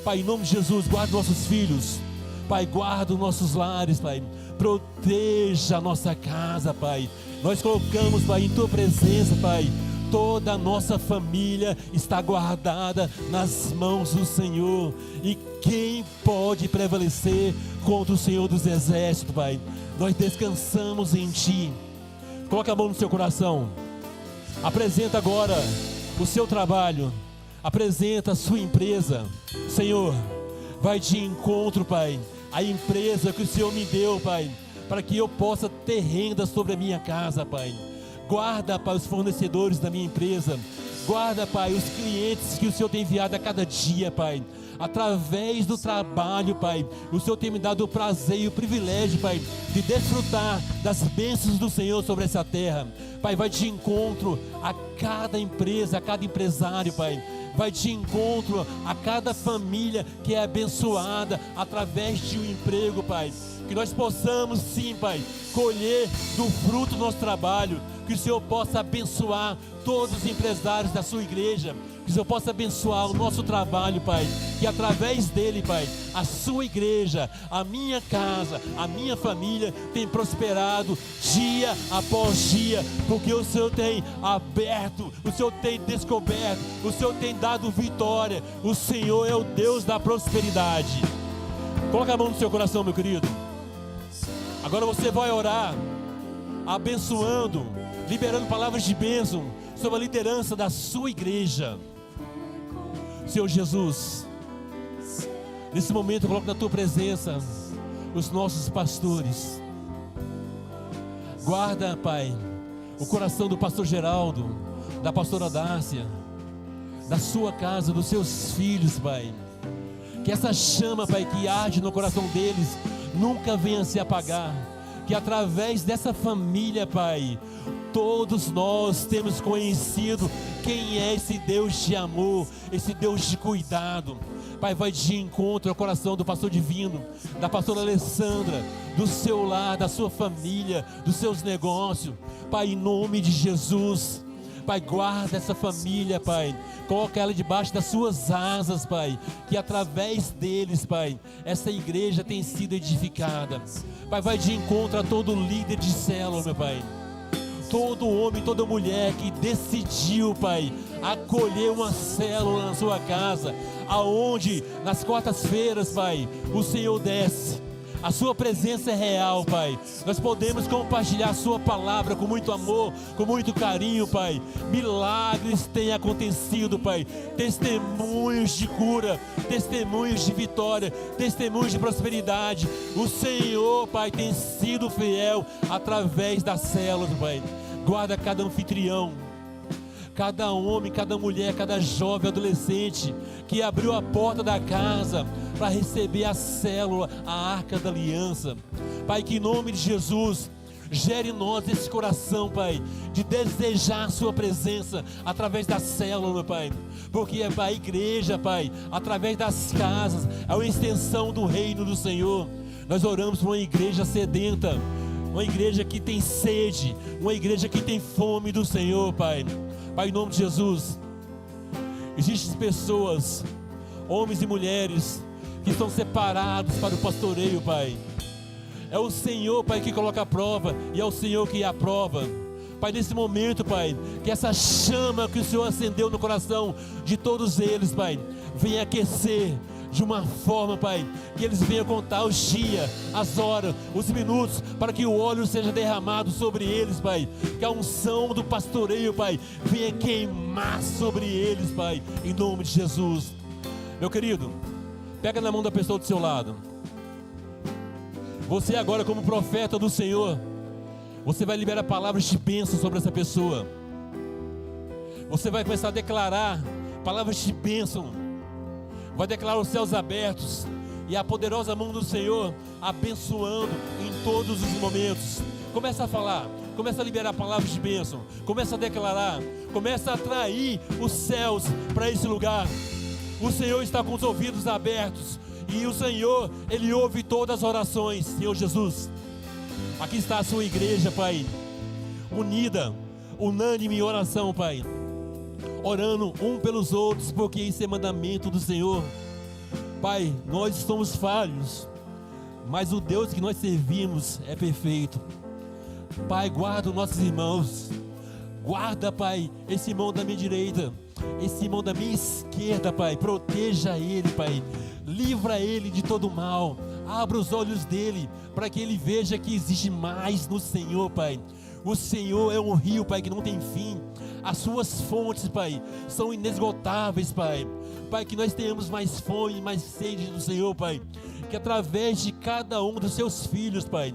Pai, em nome de Jesus, guarda nossos filhos. Pai, guarda os nossos lares, Pai. Proteja a nossa casa, Pai. Nós colocamos, Pai, em Tua presença, Pai. Toda a nossa família está guardada nas mãos do Senhor. E quem pode prevalecer contra o Senhor dos Exércitos, Pai? Nós descansamos em Ti. Coloque a mão no seu coração. Apresenta agora o seu trabalho. Apresenta a sua empresa. Senhor, vai de encontro, Pai, a empresa que o Senhor me deu, Pai, para que eu possa ter renda sobre a minha casa, Pai. Guarda, Pai, os fornecedores da minha empresa. Guarda, Pai, os clientes que o Senhor tem enviado a cada dia, Pai. Através do trabalho, Pai, o Senhor tem me dado o prazer e o privilégio, Pai, de desfrutar das bênçãos do Senhor sobre essa terra. Pai, vai de encontro a cada empresa, a cada empresário, Pai. Vai de encontro a cada família que é abençoada através de um emprego, Pai. Que nós possamos sim, Pai, colher do fruto do nosso trabalho. Que o Senhor possa abençoar todos os empresários da sua igreja. Que o Senhor possa abençoar o nosso trabalho, Pai. Que através dele, Pai, a sua igreja, a minha casa, a minha família tem prosperado dia após dia. Porque o Senhor tem aberto, o Senhor tem descoberto, o Senhor tem dado vitória. O Senhor é o Deus da prosperidade. Coloca a mão no seu coração, meu querido. Agora você vai orar, abençoando, liberando palavras de bênção sobre a liderança da sua igreja. Senhor Jesus, nesse momento eu coloco na tua presença os nossos pastores. Guarda, Pai, o coração do pastor Geraldo, da pastora Dácia, da sua casa, dos seus filhos, Pai. Que essa chama, Pai, que arde no coração deles nunca venha se apagar. Que através dessa família, Pai, todos nós temos conhecido quem é esse Deus de amor, esse Deus de cuidado. Pai, vai de encontro ao coração do pastor Divino, da pastora Alessandra, do seu lar, da sua família, dos seus negócios. Pai, em nome de Jesus, Pai, guarda essa família, Pai. Coloca ela debaixo das suas asas, Pai. Que através deles, Pai, essa igreja tem sido edificada. Pai, vai de encontro a todo líder de célula, meu Pai. Todo homem, toda mulher que decidiu, Pai, acolher uma célula na sua casa, aonde nas quartas-feiras, Pai, o Senhor desce. A sua presença é real, Pai. Nós podemos compartilhar a sua palavra com muito amor, com muito carinho, Pai. Milagres têm acontecido, Pai. Testemunhos de cura, testemunhos de vitória, testemunhos de prosperidade. O Senhor, Pai, tem sido fiel através das células, Pai. Guarda cada anfitrião, cada homem, cada mulher, cada jovem, adolescente que abriu a porta da casa para receber a célula, a arca da aliança. Pai, que em nome de Jesus gere em nós esse coração, Pai, de desejar a sua presença através da célula, meu Pai. Porque a igreja, Pai, através das casas, é uma extensão do reino do Senhor. Nós oramos por uma igreja sedenta, uma igreja que tem sede, uma igreja que tem fome do Senhor, Pai. Pai, em nome de Jesus, existem pessoas, homens e mulheres, que estão separados para o pastoreio, Pai. É o Senhor, Pai, que coloca a prova, e é o Senhor que aprova. Pai, nesse momento, Pai, que essa chama que o Senhor acendeu no coração de todos eles, Pai, venha aquecer de uma forma, Pai, que eles venham contar os dias, as horas, os minutos, para que o óleo seja derramado sobre eles, Pai. Que a unção do pastoreio, Pai, venha queimar sobre eles, Pai, em nome de Jesus. Meu querido, pega na mão da pessoa do seu lado. Você agora, como profeta do Senhor, você vai liberar palavras de bênção sobre essa pessoa. Você vai começar a declarar palavras de bênção. Vai declarar os céus abertos e a poderosa mão do Senhor abençoando em todos os momentos. Começa a falar, começa a liberar palavras de bênção, começa a declarar, começa a atrair os céus para esse lugar. O Senhor está com os ouvidos abertos e o Senhor, Ele ouve todas as orações. Senhor Jesus, aqui está a sua igreja, Pai, unida, unânime em oração, Pai, orando um pelos outros, porque isso é mandamento do Senhor. Pai, nós somos falhos, mas o Deus que nós servimos é perfeito. Pai, guarda os nossos irmãos. Guarda, Pai, esse irmão da minha direita, esse irmão da minha esquerda, Pai. Proteja ele, Pai. Livra ele de todo mal. Abra os olhos dele para que ele veja que existe mais no Senhor, Pai. O Senhor é um rio, Pai, que não tem fim. As suas fontes, Pai, são inesgotáveis, Pai. Pai, que nós tenhamos mais fome, mais sede do Senhor, Pai. Que através de cada um dos seus filhos, Pai,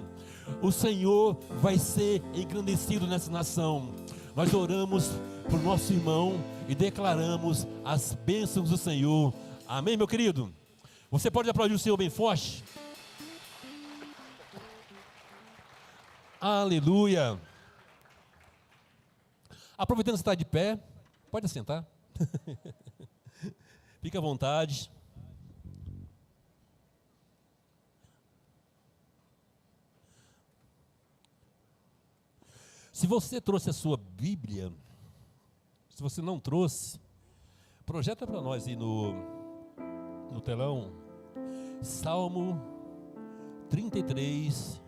o Senhor vai ser engrandecido nessa nação. Nós oramos por nosso irmão e declaramos as bênçãos do Senhor. Amém, meu querido? Você pode aplaudir o Senhor bem forte? Aleluia! Aproveitando que você está de pé, pode assentar. Fique à vontade. Se você trouxe a sua Bíblia, se você não trouxe, projeta para nós aí no telão, Salmo 33,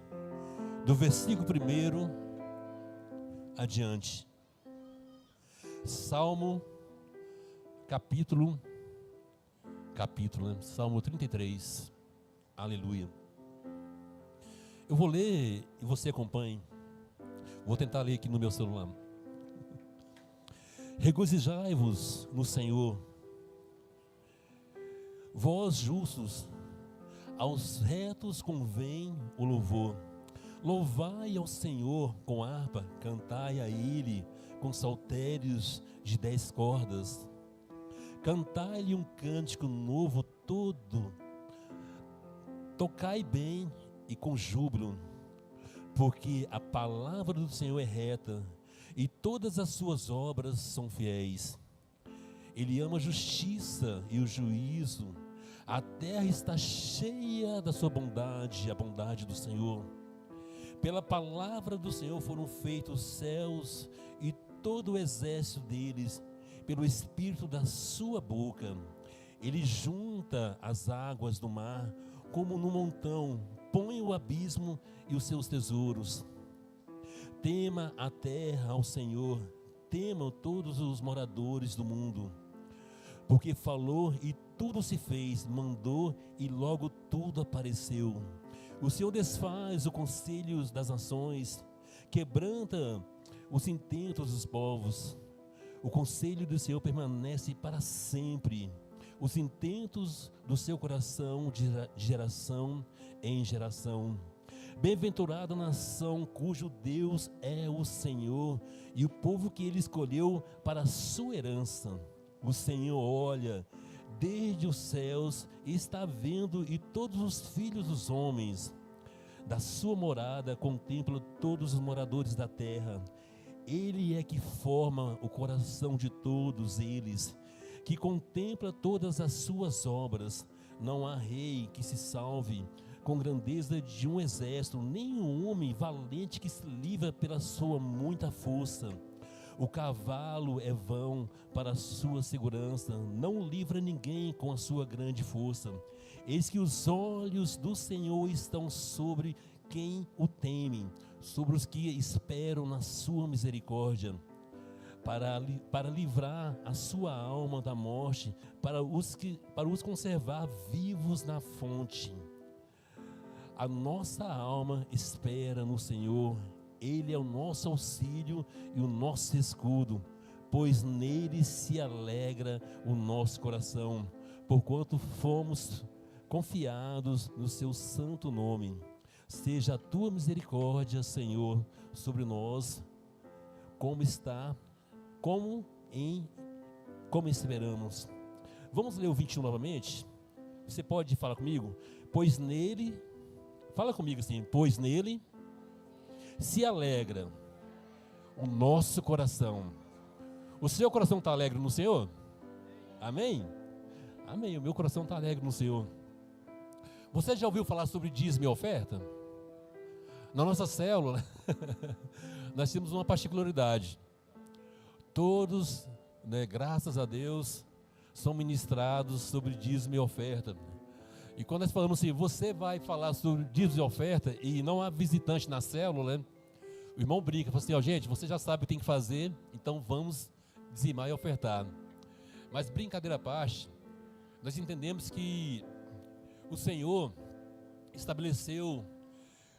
do versículo 1 adiante. Salmo, capítulo, né? Salmo 33, aleluia. Eu vou ler e você acompanhe. Vou tentar ler aqui no meu celular. Regozijai-vos no Senhor, vós justos, aos retos convém o louvor. Louvai ao Senhor com harpa, cantai a Ele com saltérios de 10 cordas. Cantai-lhe um cântico novo todo. Tocai bem e com júbilo, porque a palavra do Senhor é reta e todas as suas obras são fiéis. Ele ama a justiça e o juízo. A terra está cheia da sua bondade, a bondade do Senhor. Pela palavra do Senhor foram feitos os céus e todo o exército deles, pelo espírito da sua boca. Ele junta as águas do mar como no montão, põe o abismo e os seus tesouros. Tema a terra ao Senhor, temam todos os moradores do mundo. Porque falou e tudo se fez, mandou e logo tudo apareceu. O Senhor desfaz o conselho das nações, quebranta os intentos dos povos. O conselho do Senhor permanece para sempre, os intentos do seu coração de geração em geração. Bem-aventurada a nação cujo Deus é o Senhor e o povo que Ele escolheu para a sua herança. O Senhor olha desde os céus e está vendo, e todos os filhos dos homens da sua morada contempla todos os moradores da terra. Ele é que forma o coração de todos eles, que contempla todas as suas obras. Não há rei que se salve com grandeza de um exército, nem um homem valente que se livra pela sua muita força. O cavalo é vão para a sua segurança, não livra ninguém com a sua grande força. Eis que os olhos do Senhor estão sobre quem o teme, sobre os que esperam na sua misericórdia, para livrar a sua alma da morte, para os conservar vivos na fonte. A nossa alma espera no Senhor. Ele é o nosso auxílio e o nosso escudo, pois nele se alegra o nosso coração, porquanto fomos confiados no seu santo nome. Seja a tua misericórdia, Senhor, sobre nós, como esperamos. Vamos ler o 21 novamente? Você pode falar comigo? Pois nele, fala comigo assim, pois nele se alegra o nosso coração. O seu coração está alegre no Senhor? Amém? Amém, o meu coração está alegre no Senhor. Você já ouviu falar sobre dízimo e oferta? Na nossa célula, nós temos uma particularidade. Todos, graças a Deus, são ministrados sobre dízimo e oferta. E quando nós falamos assim, você vai falar sobre dízimo e oferta e não há visitante na célula, né? O irmão brinca, fala assim, ó, gente, você já sabe o que tem que fazer, então vamos dizimar e ofertar. Mas brincadeira à parte, nós entendemos que o Senhor estabeleceu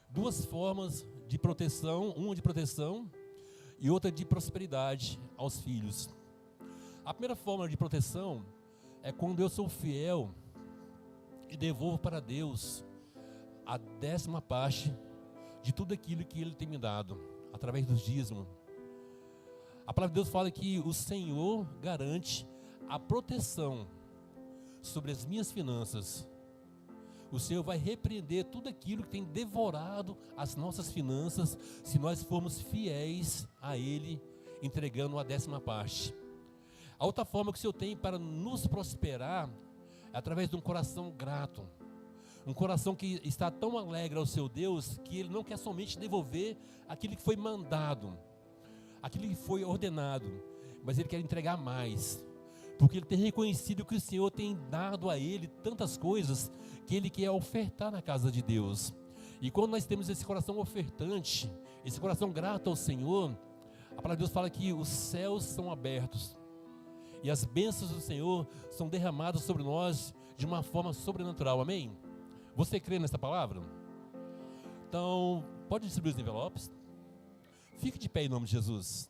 duas formas de proteção, uma de proteção e outra de prosperidade aos filhos. A primeira forma de proteção é quando eu sou fiel e devolvo para Deus a 10ª parte de tudo aquilo que Ele tem me dado, através dos dízimos. A palavra de Deus fala que o Senhor garante a proteção sobre as minhas finanças. O Senhor vai repreender tudo aquilo que tem devorado as nossas finanças, se nós formos fiéis a Ele, entregando a 10ª parte. A outra forma que o Senhor tem para nos prosperar é através de um coração grato. Um coração que está tão alegre ao seu Deus, que Ele não quer somente devolver aquilo que foi mandado, aquilo que foi ordenado, mas Ele quer entregar mais. Porque Ele tem reconhecido que o Senhor tem dado a Ele tantas coisas, que Ele quer ofertar na casa de Deus. E quando nós temos esse coração ofertante, esse coração grato ao Senhor, a palavra de Deus fala que os céus são abertos e as bênçãos do Senhor são derramadas sobre nós de uma forma sobrenatural, amém? Você crê nessa palavra? Então, pode distribuir os envelopes. Fique de pé em nome de Jesus.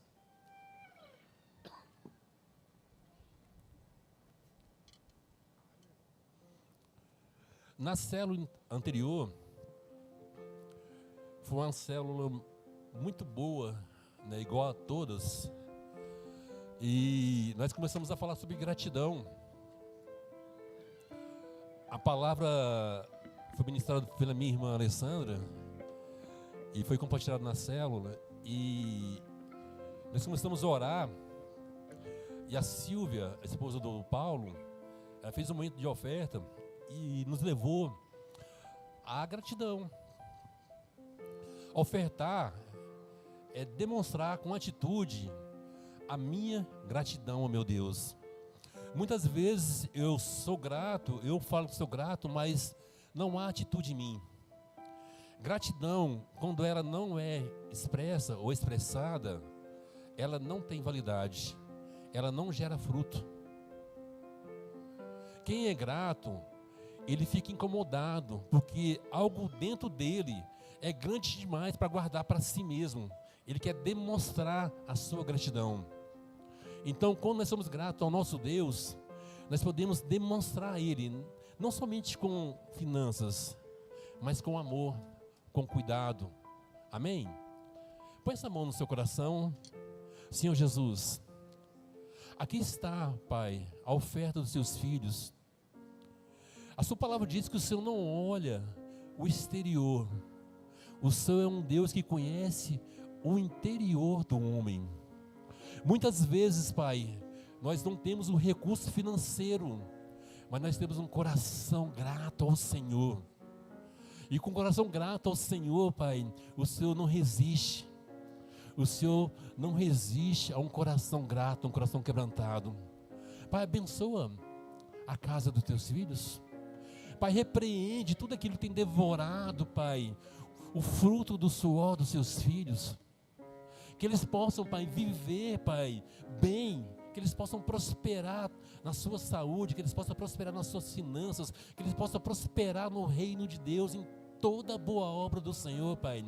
Na célula anterior, foi uma célula muito boa, né, igual a todas. E nós começamos a falar sobre gratidão. A palavra foi ministrada pela minha irmã Alessandra e foi compartilhada na célula. E nós começamos a orar. E a Silvia, a esposa do Paulo, ela fez um momento de oferta e nos levou à gratidão. Ofertar é demonstrar com atitude a minha gratidão ao meu Deus. Muitas vezes eu sou grato, eu falo que sou grato, mas não há atitude em mim. Gratidão, quando ela não é expressa ou expressada, ela não tem validade, ela não gera fruto. Quem é grato, ele fica incomodado, porque algo dentro dele é grande demais para guardar para si mesmo. Ele quer demonstrar a sua gratidão. Então, quando nós somos gratos ao nosso Deus, nós podemos demonstrar a Ele, não somente com finanças, mas com amor, com cuidado. Amém? Põe essa mão no seu coração. Senhor Jesus, aqui está, Pai, a oferta dos seus filhos. A sua palavra diz que o Senhor não olha o exterior. O Senhor é um Deus que conhece o interior do homem. Muitas vezes, Pai, nós não temos um recurso financeiro, mas nós temos um coração grato ao Senhor. E com o coração grato ao Senhor, Pai, o Senhor não resiste. O Senhor não resiste a um coração grato, um coração quebrantado. Pai, abençoa a casa dos teus filhos. Pai, repreende tudo aquilo que tem devorado, Pai, o fruto do suor dos seus filhos. Que eles possam, Pai, viver, Pai, bem. Que eles possam prosperar na sua saúde, que eles possam prosperar nas suas finanças, que eles possam prosperar no reino de Deus, em toda a boa obra do Senhor, Pai.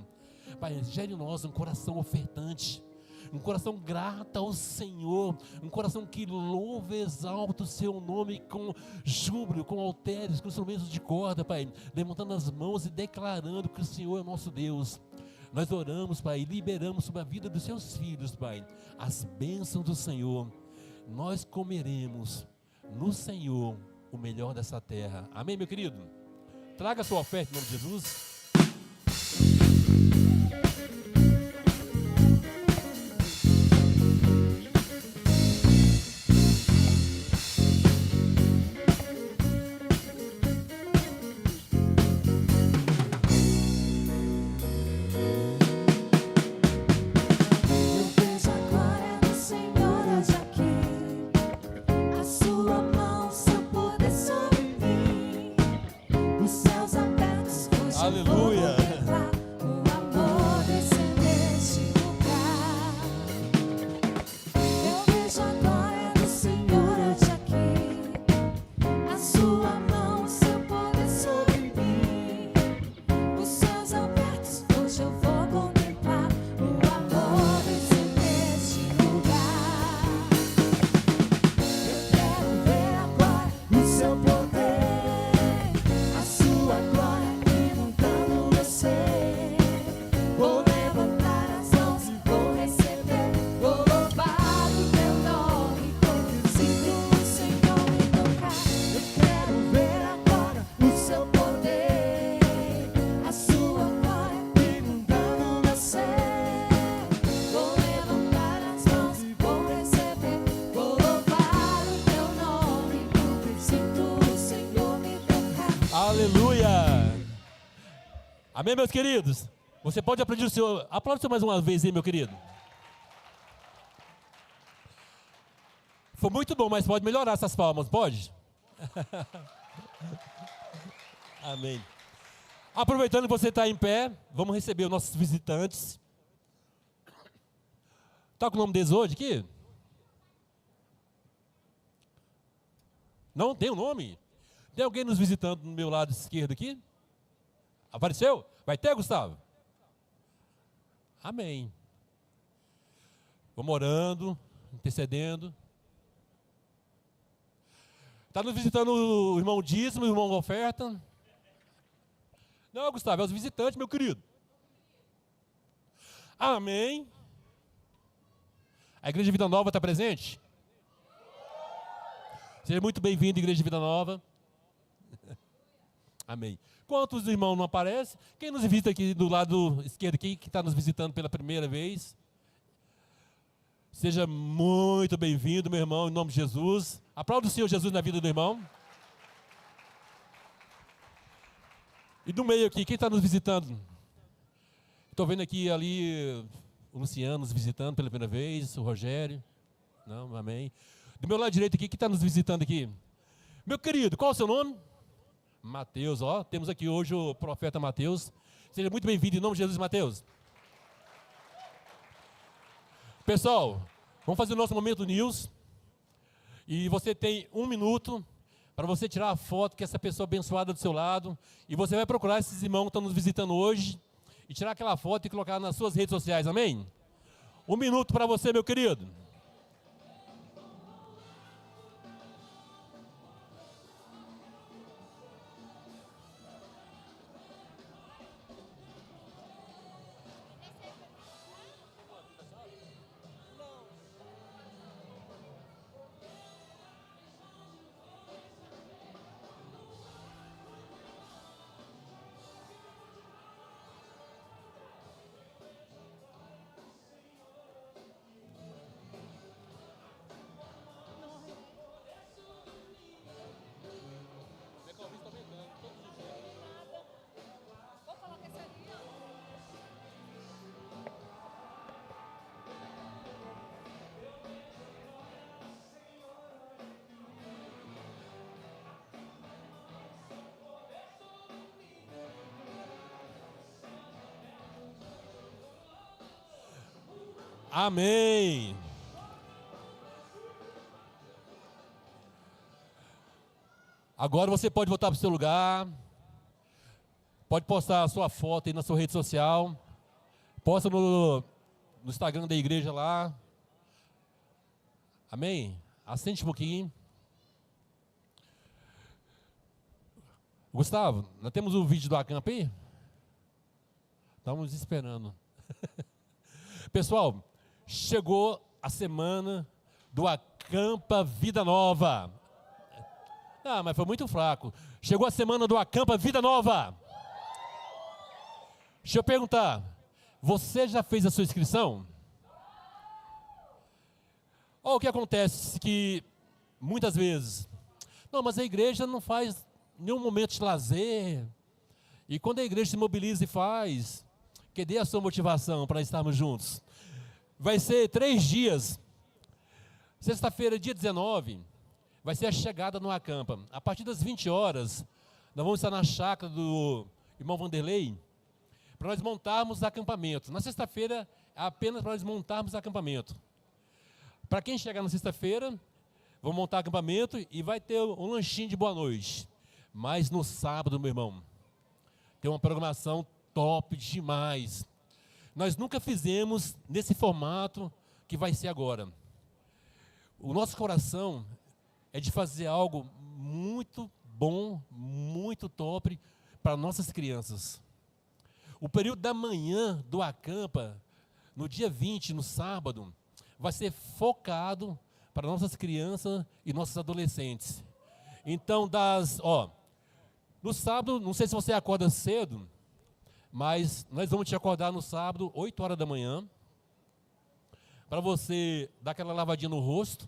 Pai, gere em nós um coração ofertante, um coração grato ao Senhor, um coração que louva e exalta o seu nome com júbilo, com halteres, com instrumentos de corda, Pai, levantando as mãos e declarando que o Senhor é o nosso Deus. Nós oramos, Pai, e liberamos sobre a vida dos seus filhos, Pai, as bênçãos do Senhor. Nós comeremos no Senhor o melhor dessa terra. Amém, meu querido? Traga a sua oferta em nome de Jesus. Aleluia. O amor descer neste lugar. Eu vejo a glória do Senhor hoje aqui. A sua mão, o seu poder sobre mim. Os céus abertos, hoje eu vou contemplar. O amor descer neste lugar. Eu quero ver agora o seu poder. A sua glória inundando meu ser. Vou levantar as mãos e vou receber. Vou louvar o teu nome, porque sinto o Senhor me tocar. Eu quero ver agora o seu poder. A sua glória inundando meu ser. Vou levantar as mãos e vou receber. Vou louvar o teu nome, porque sinto o Senhor me tocar. Aleluia. Amém, meus queridos? Você pode aplaudir o Senhor. Aplaude o Senhor mais uma vez aí, meu querido. Foi muito bom, mas pode melhorar essas palmas, pode? Amém. Aproveitando que você está em pé, vamos receber os nossos visitantes. Está com o nome deles hoje aqui? Não tem o nome? Tem alguém nos visitando no meu lado esquerdo aqui? Apareceu? Vai ter, Gustavo? Amém. Vamos orando, intercedendo. Está nos visitando o irmão dízimo, o irmão oferta? Não, Gustavo, é os visitantes, meu querido. Amém. A Igreja Vida Nova está presente? Seja muito bem-vindo, Igreja Vida Nova. Amém. Quantos irmãos não aparecem? Quem nos visita aqui do lado esquerdo, aqui, que está nos visitando pela primeira vez? Seja muito bem-vindo, meu irmão, em nome de Jesus. Aplauda o Senhor Jesus na vida do irmão. E do meio aqui, quem está nos visitando? Estou vendo aqui ali o Luciano nos visitando pela primeira vez, o Rogério. Não, amém. Do meu lado direito aqui, quem está nos visitando aqui? Meu querido, qual é o seu nome? Mateus, ó, temos aqui hoje o profeta Mateus. Seja muito bem-vindo em nome de Jesus, Mateus. Pessoal, vamos fazer o nosso momento news. E você tem 1 minuto para você tirar a foto com essa pessoa abençoada do seu lado. E você vai procurar esses irmãos que estão nos visitando hoje e tirar aquela foto e colocar nas suas redes sociais, amém? 1 minuto para você, meu querido. Amém. Agora você pode voltar para o seu lugar. Pode postar a sua foto aí na sua rede social. Posta no Instagram da igreja lá. Amém? Assente um pouquinho. Gustavo, nós temos o vídeo do Acampa aí? Estamos esperando. Pessoal, chegou a semana do Acampa Vida Nova. Ah, mas foi muito fraco. Chegou a semana do Acampa Vida Nova. Deixa eu perguntar, você já fez a sua inscrição? Olha o que acontece que muitas vezes, não, mas a igreja não faz nenhum momento de lazer. E quando a igreja se mobiliza e faz, cadê a sua motivação para estarmos juntos? Vai ser 3 dias. Sexta-feira, dia 19, vai ser a chegada no Acampa. A partir das 20 horas, nós vamos estar na chácara do irmão Vanderlei, para nós montarmos acampamento. Na sexta-feira, é apenas para nós montarmos acampamento. Para quem chegar na sexta-feira, vamos montar acampamento e vai ter um lanchinho de boa noite. Mas no sábado, meu irmão, tem uma programação top demais. Nós nunca fizemos nesse formato que vai ser agora. O nosso coração é de fazer algo muito bom, muito top para nossas crianças. O período da manhã do acampa, no dia 20, no sábado, vai ser focado para nossas crianças e nossos adolescentes. Então, no sábado, não sei se você acorda cedo, mas nós vamos te acordar no sábado, 8 horas da manhã, para você dar aquela lavadinha no rosto,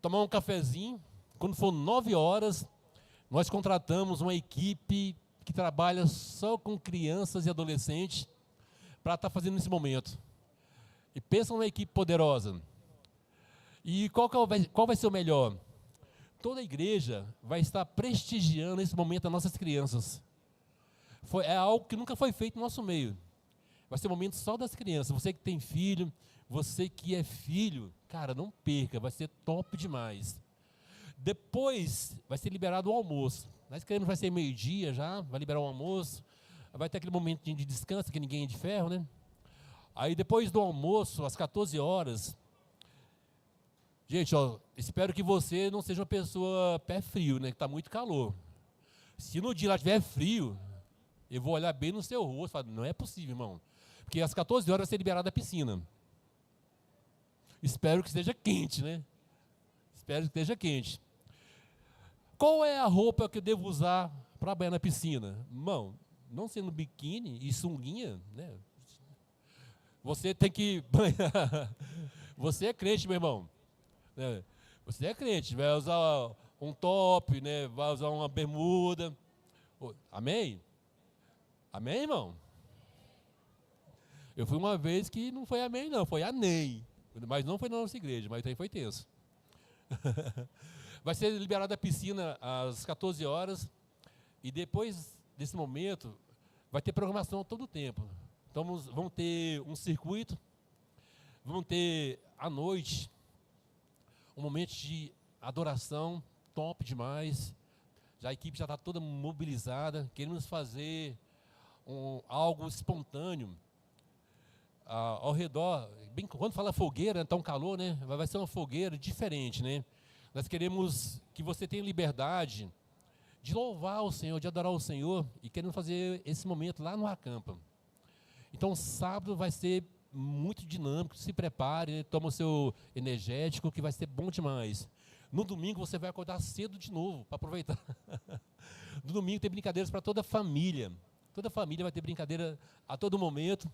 tomar um cafezinho. Quando for 9 horas, nós contratamos uma equipe que trabalha só com crianças e adolescentes para estar fazendo esse momento. E pensa numa equipe poderosa. E qual vai ser o melhor? Toda a igreja vai estar prestigiando esse momento as nossas crianças. É algo que nunca foi feito no nosso meio. Vai ser um momento só das crianças. Você que tem filho, você que é filho, cara, não perca, vai ser top demais. Depois vai ser liberado o almoço. Nós queremos que vai ser meio-dia já, vai liberar o almoço. Vai ter aquele momento de descanso, que ninguém é de ferro, né? Aí depois do almoço, às 14 horas, gente, espero que você não seja uma pessoa pé frio, né? Que está muito calor. Se no dia lá tiver frio, eu vou olhar bem no seu rosto e falar, não é possível, irmão. Porque às 14 horas vai ser liberada a piscina. Espero que esteja quente, né? Espero que esteja quente. Qual é a roupa que eu devo usar para banhar na piscina? Irmão, não sendo biquíni e sunguinha, né? Você tem que banhar. Você é crente, meu irmão. Né? Você é crente, vai usar um top, né? Vai usar uma bermuda. Amém? Amém, irmão? Eu fui uma vez que não foi amém, não, foi anei. Mas não foi na nossa igreja, mas também foi tenso. Vai ser liberada a piscina às 14 horas. E depois desse momento, vai ter programação todo o tempo. Então, vamos ter um circuito. Vamos ter à noite um momento de adoração top demais. A equipe já está toda mobilizada. Queremos fazer algo espontâneo ao redor. Bem, quando fala fogueira, está um calor, né? Vai ser uma fogueira diferente, né? Nós queremos que você tenha liberdade de louvar o Senhor, de adorar o Senhor, e queremos fazer esse momento lá no Acampa. Então, sábado vai ser muito dinâmico, se prepare, né? Toma o seu energético, que vai ser bom demais. No domingo você vai acordar cedo de novo, para aproveitar. No domingo tem brincadeiras para toda a família. Toda a família vai ter brincadeira a todo momento.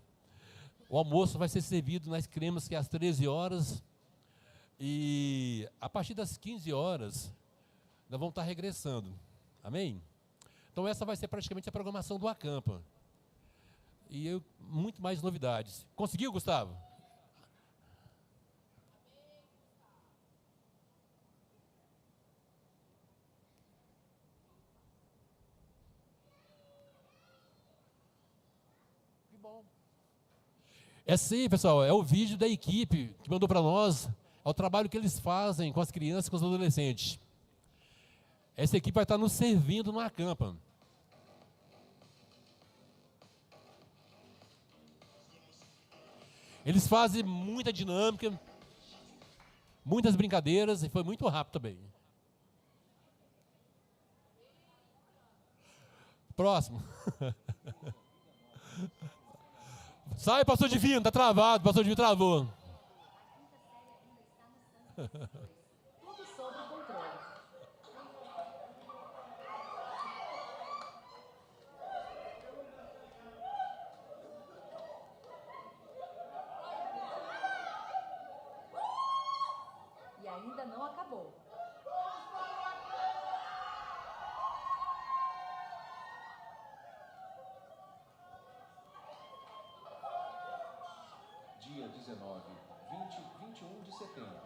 O almoço vai ser servido nas cremas, que é às 13 horas. E a partir das 15 horas, nós vamos estar regressando. Amém? Então essa vai ser praticamente a programação do Acampa. E muito mais novidades. Conseguiu, Gustavo? Que bom. É sim, pessoal, é o vídeo da equipe que mandou para nós, é o trabalho que eles fazem com as crianças e com os adolescentes. Essa equipe vai estar nos servindo no Acampa. Eles fazem muita dinâmica, muitas brincadeiras, e foi muito rápido também. Próximo. Sai, pastor Divino, está travado, pastor Divino travou. Tudo sob controle. E ainda não acabou. Dia 19, 20 e 21 de setembro.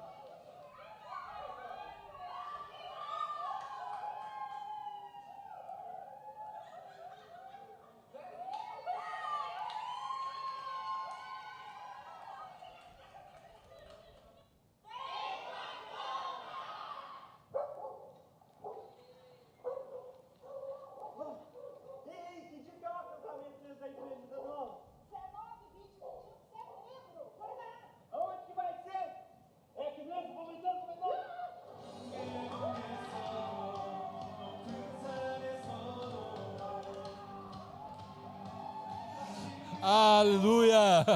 Aleluia!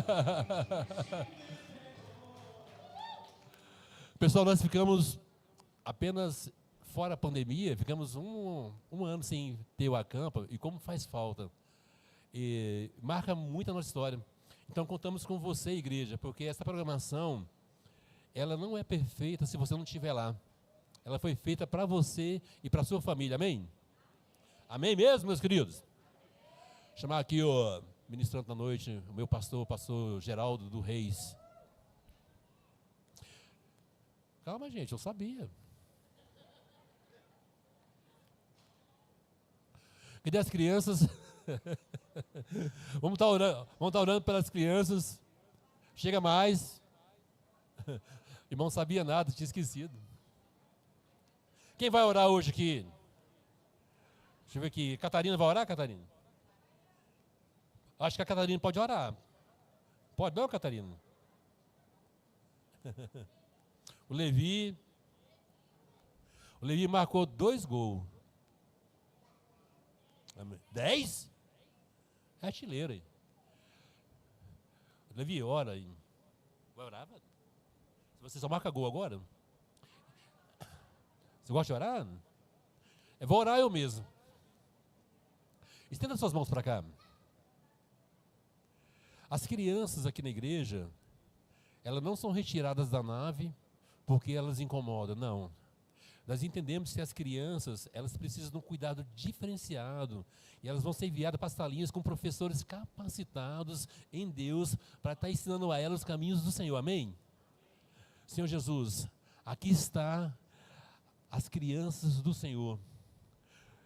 Pessoal, nós ficamos apenas fora a pandemia, ficamos um ano sem ter o acampa, e como faz falta. E marca muito a nossa história. Então contamos com você, igreja, porque essa programação, ela não é perfeita se você não estiver lá. Ela foi feita para você e para a sua família, amém? Amém mesmo, meus queridos? Vou chamar aqui o ministrante da noite, o meu pastor, o pastor Geraldo do Reis. Calma, gente, eu sabia. Cadê as crianças? Vamos estar orando pelas crianças. Chega mais. Irmão, não sabia nada, tinha esquecido. Quem vai orar hoje aqui? Deixa eu ver aqui. Catarina vai orar, Catarina? Acho que a Catarina pode orar. Pode não, Catarina? O Levi marcou 2 gols. 10? É artilheiro aí. Levi, ora aí. Vai orar, velho? Você só marca gol agora? Você gosta de orar? Eu vou orar eu mesmo. Estenda suas mãos para cá. As crianças aqui na igreja, elas não são retiradas da nave porque elas incomodam, não. Nós entendemos que as crianças, elas precisam de um cuidado diferenciado. E elas vão ser enviadas para as salinhas com professores capacitados em Deus para estar ensinando a elas os caminhos do Senhor. Amém? Senhor Jesus, aqui está as crianças do Senhor.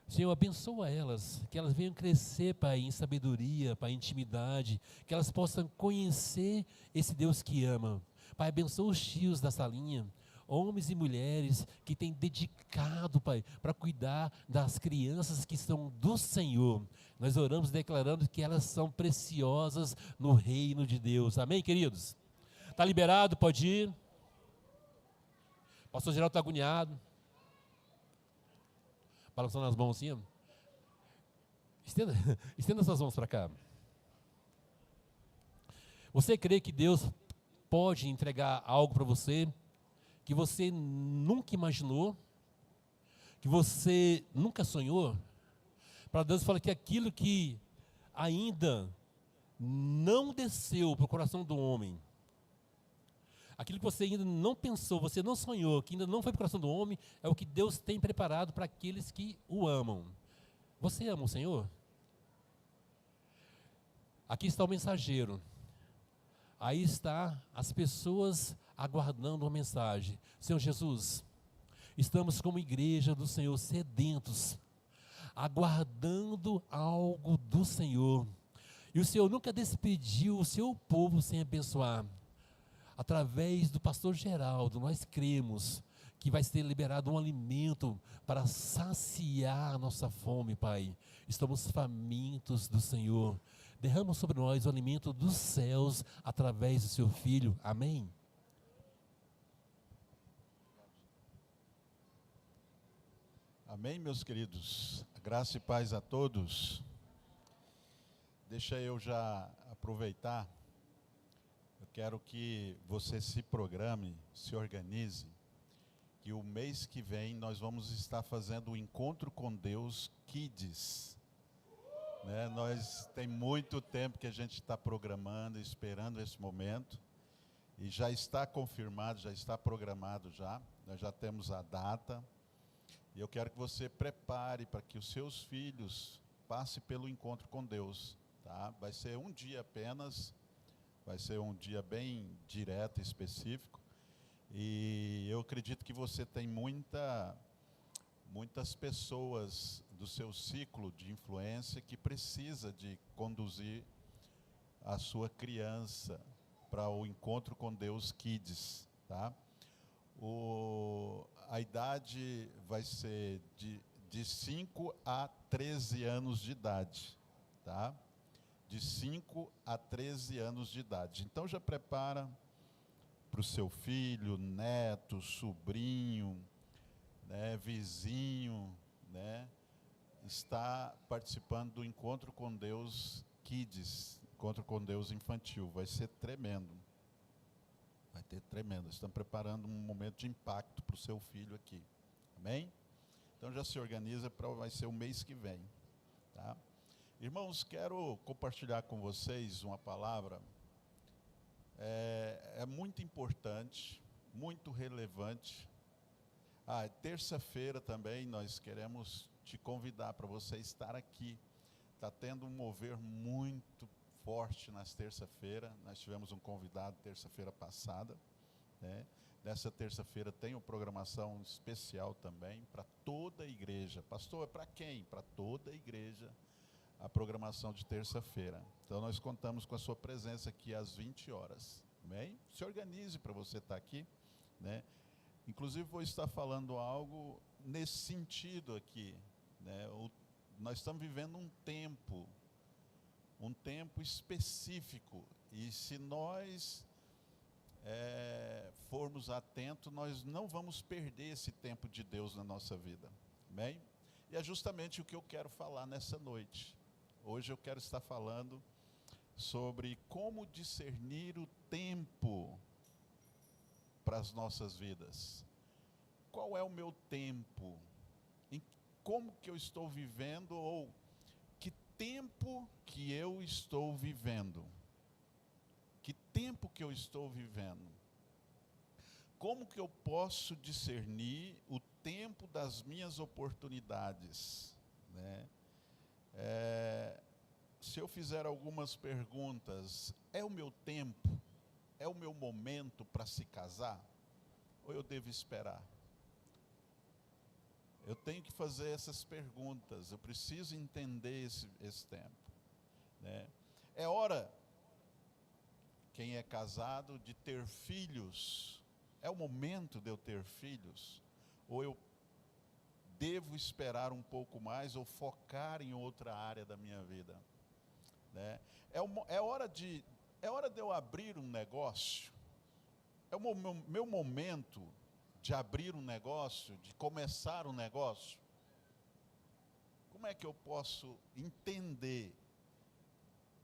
Senhor, abençoa elas, que elas venham crescer, Pai, em sabedoria, Pai, em intimidade, que elas possam conhecer esse Deus que ama. Pai, abençoa os tios da salinha, homens e mulheres que têm dedicado, Pai, para cuidar das crianças que são do Senhor. Nós oramos declarando que elas são preciosas no reino de Deus. Amém, queridos? Está liberado? Pode ir. O pastor Geraldo está agoniado. Balançando as mãos assim. Ó. Estenda suas mãos para cá. Você crê que Deus pode entregar algo para você que você nunca imaginou, que você nunca sonhou? Para Deus falar que aquilo que ainda não desceu para o coração do homem, aquilo que você ainda não pensou, você não sonhou, que ainda não foi para o coração do homem, é o que Deus tem preparado para aqueles que o amam. Você ama o Senhor? Aqui está o mensageiro. Aí está as pessoas aguardando uma mensagem. Senhor Jesus, estamos como igreja do Senhor sedentos, aguardando algo do Senhor. E o Senhor nunca despediu o seu povo sem abençoar. Através do pastor Geraldo, nós cremos que vai ser liberado um alimento para saciar a nossa fome, Pai. Estamos famintos do Senhor. Derrama sobre nós o alimento dos céus através do seu Filho. Amém? Amém, meus queridos. Graça e paz a todos. Deixa eu já aproveitar. Eu quero que você se programe, se organize, que o mês que vem nós vamos estar fazendo o Encontro com Deus Kids. Nós tem muito tempo que a gente está programando, esperando esse momento, e já está confirmado, já está programado já, nós já temos a data, e eu quero que você prepare para que os seus filhos passem pelo Encontro com Deus, tá? Vai ser um dia apenas, vai ser um dia bem direto e específico, e eu acredito que você tem muitas pessoas do seu ciclo de influência que precisa de conduzir a sua criança para o Encontro com Deus Kids, tá? A idade vai ser de 5 a 13 anos de idade, tá? De 5 a 13 anos de idade. Então já prepara para o seu filho, neto, sobrinho, vizinho, está participando do Encontro com Deus Kids. Encontro com Deus infantil. Vai ser tremendo. Vai ter tremendo. Estamos preparando um momento de impacto para o seu filho aqui. Amém? Então já se organiza vai ser o mês que vem. Tá? Irmãos, quero compartilhar com vocês uma palavra. É muito importante, muito relevante. Terça-feira também nós queremos te convidar para você estar aqui. Está tendo um mover muito forte nas terça-feira. Nós tivemos um convidado terça-feira passada, né? Nessa terça-feira tem uma programação especial também para toda a igreja. Pastor, é para quem? Para toda a igreja, a programação de terça-feira. Então nós contamos com a sua presença aqui às 20 horas. Amém? Se organize para você estar aqui, né? Inclusive vou estar falando algo nesse sentido aqui, né? Nós estamos vivendo um tempo específico, e se nós formos atentos, nós não vamos perder esse tempo de Deus na nossa vida. Amém? E é justamente o que eu quero falar nessa noite. Hoje eu quero estar falando sobre como discernir o tempo para as nossas vidas. Qual é o meu tempo? Como que eu estou vivendo, ou que tempo que eu estou vivendo? Que tempo que eu estou vivendo? Como que eu posso discernir o tempo das minhas oportunidades, né? Se eu fizer algumas perguntas, é o meu tempo? É o meu momento para se casar? Ou eu devo esperar? Eu tenho que fazer essas perguntas, eu preciso entender esse tempo, né? É hora, quem é casado, de ter filhos. É o momento de eu ter filhos? Ou eu devo esperar um pouco mais, ou focar em outra área da minha vida, né? É hora de eu abrir um negócio? É o meu momento de abrir um negócio, de começar um negócio? Como é que eu posso entender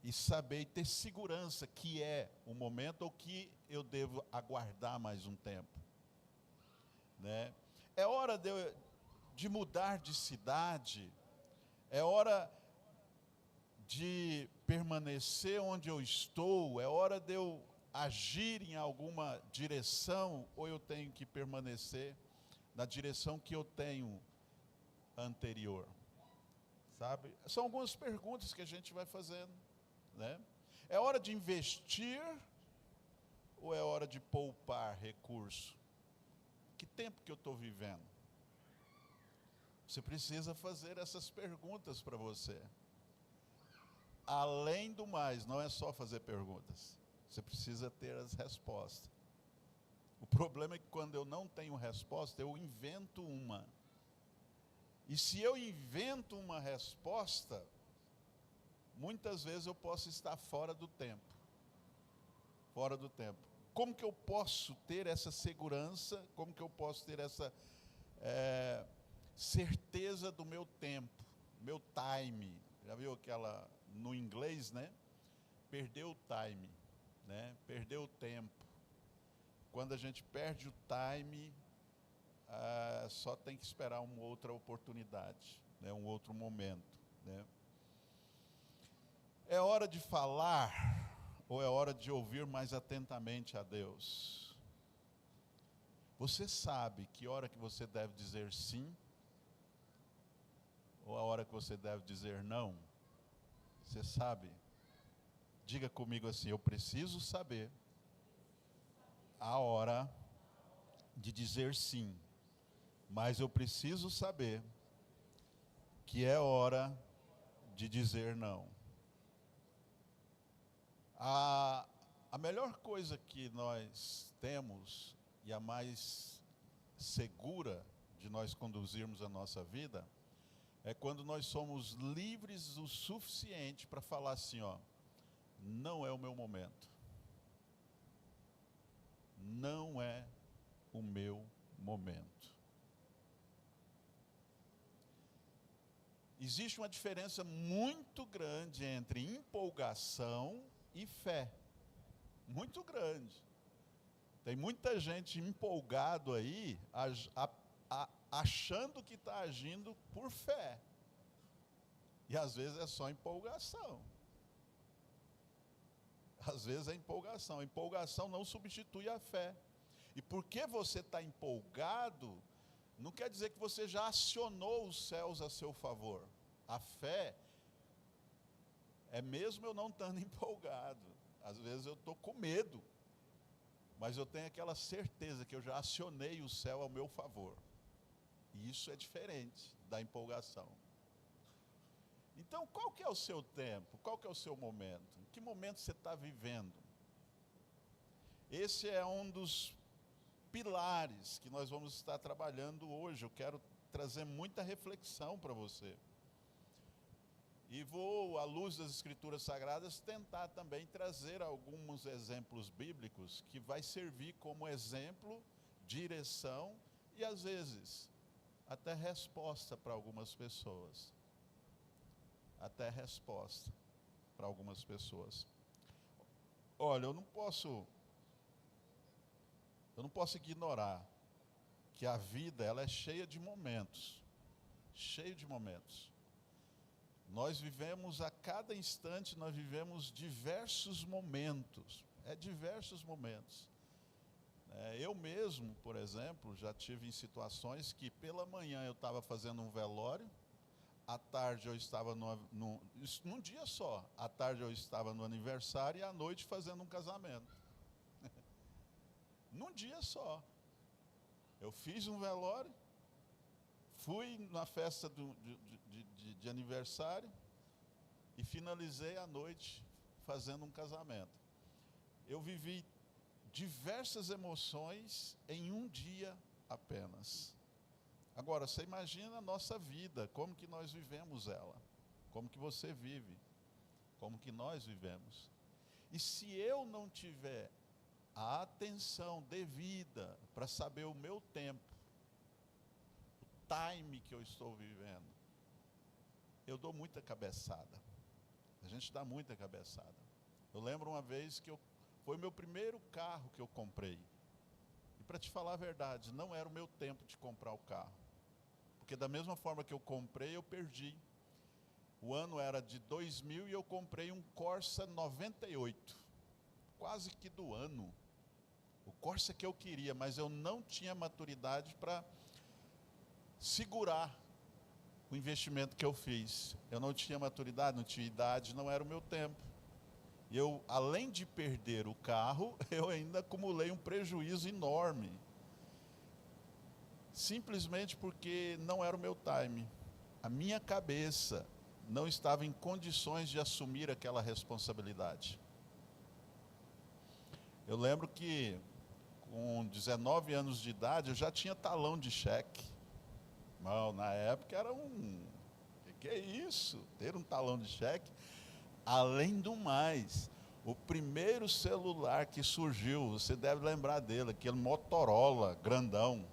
e saber e ter segurança que é o momento, ou que eu devo aguardar mais um tempo, né? É hora de mudar de cidade? É hora de permanecer onde eu estou? É hora de eu agir em alguma direção, ou eu tenho que permanecer na direção que eu tenho anterior? Sabe? São algumas perguntas que a gente vai fazendo, né? É hora de investir, ou é hora de poupar recurso? Que tempo que eu estou vivendo? Você precisa fazer essas perguntas para você. Além do mais, não é só fazer perguntas, você precisa ter as respostas. O problema é que quando eu não tenho resposta, eu invento uma. E se eu invento uma resposta, muitas vezes eu posso estar fora do tempo. Fora do tempo. Como que eu posso ter essa segurança? Como que eu posso ter essa certeza do meu tempo, meu time? Já viu aquela, no inglês, né? Perdeu o time, né? Perdeu o tempo. Quando a gente perde o time, só tem que esperar uma outra oportunidade, né? Um outro momento, né? É hora de falar, ou é hora de ouvir mais atentamente a Deus? Você sabe que hora que você deve dizer sim, ou a hora que você deve dizer não? Você sabe? Diga comigo assim: eu preciso saber a hora de dizer sim, mas eu preciso saber que é hora de dizer não. A melhor coisa que nós temos, e a mais segura de nós conduzirmos a nossa vida, é quando nós somos livres o suficiente para falar assim, ó: não é o meu momento. Não é o meu momento. Existe uma diferença muito grande entre empolgação e fé. Muito grande. Tem muita gente empolgado aí, achando que está agindo por fé. E às vezes é só empolgação. Às vezes é empolgação. A empolgação não substitui a fé. E porque você está empolgado, não quer dizer que você já acionou os céus a seu favor. A fé é mesmo eu não estando empolgado. Às vezes eu estou com medo, mas eu tenho aquela certeza que eu já acionei o céu ao meu favor. E isso é diferente da empolgação. Então, qual que é o seu tempo? Qual que é o seu momento? Em que momento você está vivendo? Esse é um dos pilares que nós vamos estar trabalhando hoje. Eu quero trazer muita reflexão para você. E vou, à luz das Escrituras Sagradas, tentar também trazer alguns exemplos bíblicos que vai servir como exemplo, direção e, às vezes, até resposta para algumas pessoas. Até resposta para algumas pessoas. Olha, eu não posso ignorar que a vida ela é cheia de momentos. Cheia de momentos. Nós vivemos a cada instante, nós vivemos diversos momentos. Diversos momentos. Eu mesmo, por exemplo, já tive em situações que pela manhã eu estava fazendo um velório, à tarde eu estava num dia só, à tarde eu estava no aniversário e à noite fazendo um casamento. Num dia só. Eu fiz um velório, fui na festa de aniversário e finalizei a noite fazendo um casamento. Eu vivi diversas emoções em um dia apenas. Agora, você imagina a nossa vida, como que nós vivemos ela, como que você vive, como que nós vivemos. E se eu não tiver a atenção devida para saber o meu tempo, o time que eu estou vivendo, eu dou muita cabeçada. A gente dá muita cabeçada. Eu lembro uma vez que foi o meu primeiro carro que eu comprei. E para te falar a verdade, não era o meu tempo de comprar o carro. Porque da mesma forma que eu comprei, eu perdi. O ano era de 2000 e eu comprei um Corsa 98. Quase que do ano. O Corsa que eu queria, mas eu não tinha maturidade para segurar o investimento que eu fiz. Eu não tinha maturidade, não tinha idade, não era o meu tempo. E eu, além de perder o carro, eu ainda acumulei um prejuízo enorme. Simplesmente porque não era o meu time. A minha cabeça não estava em condições de assumir aquela responsabilidade. Eu lembro que com 19 anos de idade eu já tinha talão de cheque. Não, na época era que é isso? Ter um talão de cheque? Além do mais, o primeiro celular que surgiu, você deve lembrar dele, aquele Motorola grandão.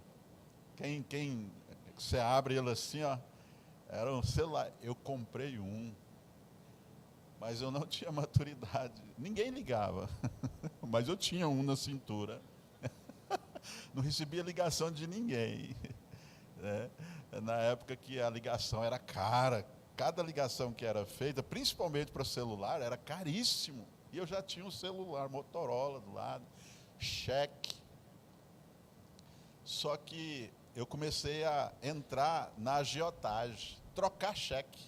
Quem você abre ele assim, ó, era um celular. Eu comprei um, mas eu não tinha maturidade. Ninguém ligava, mas eu tinha um na cintura. Não recebia ligação de ninguém. Na época que a ligação era cara, cada ligação que era feita, principalmente para celular, era caríssimo. E eu já tinha um celular Motorola do lado, cheque. Só que eu comecei a entrar na agiotagem, trocar cheque.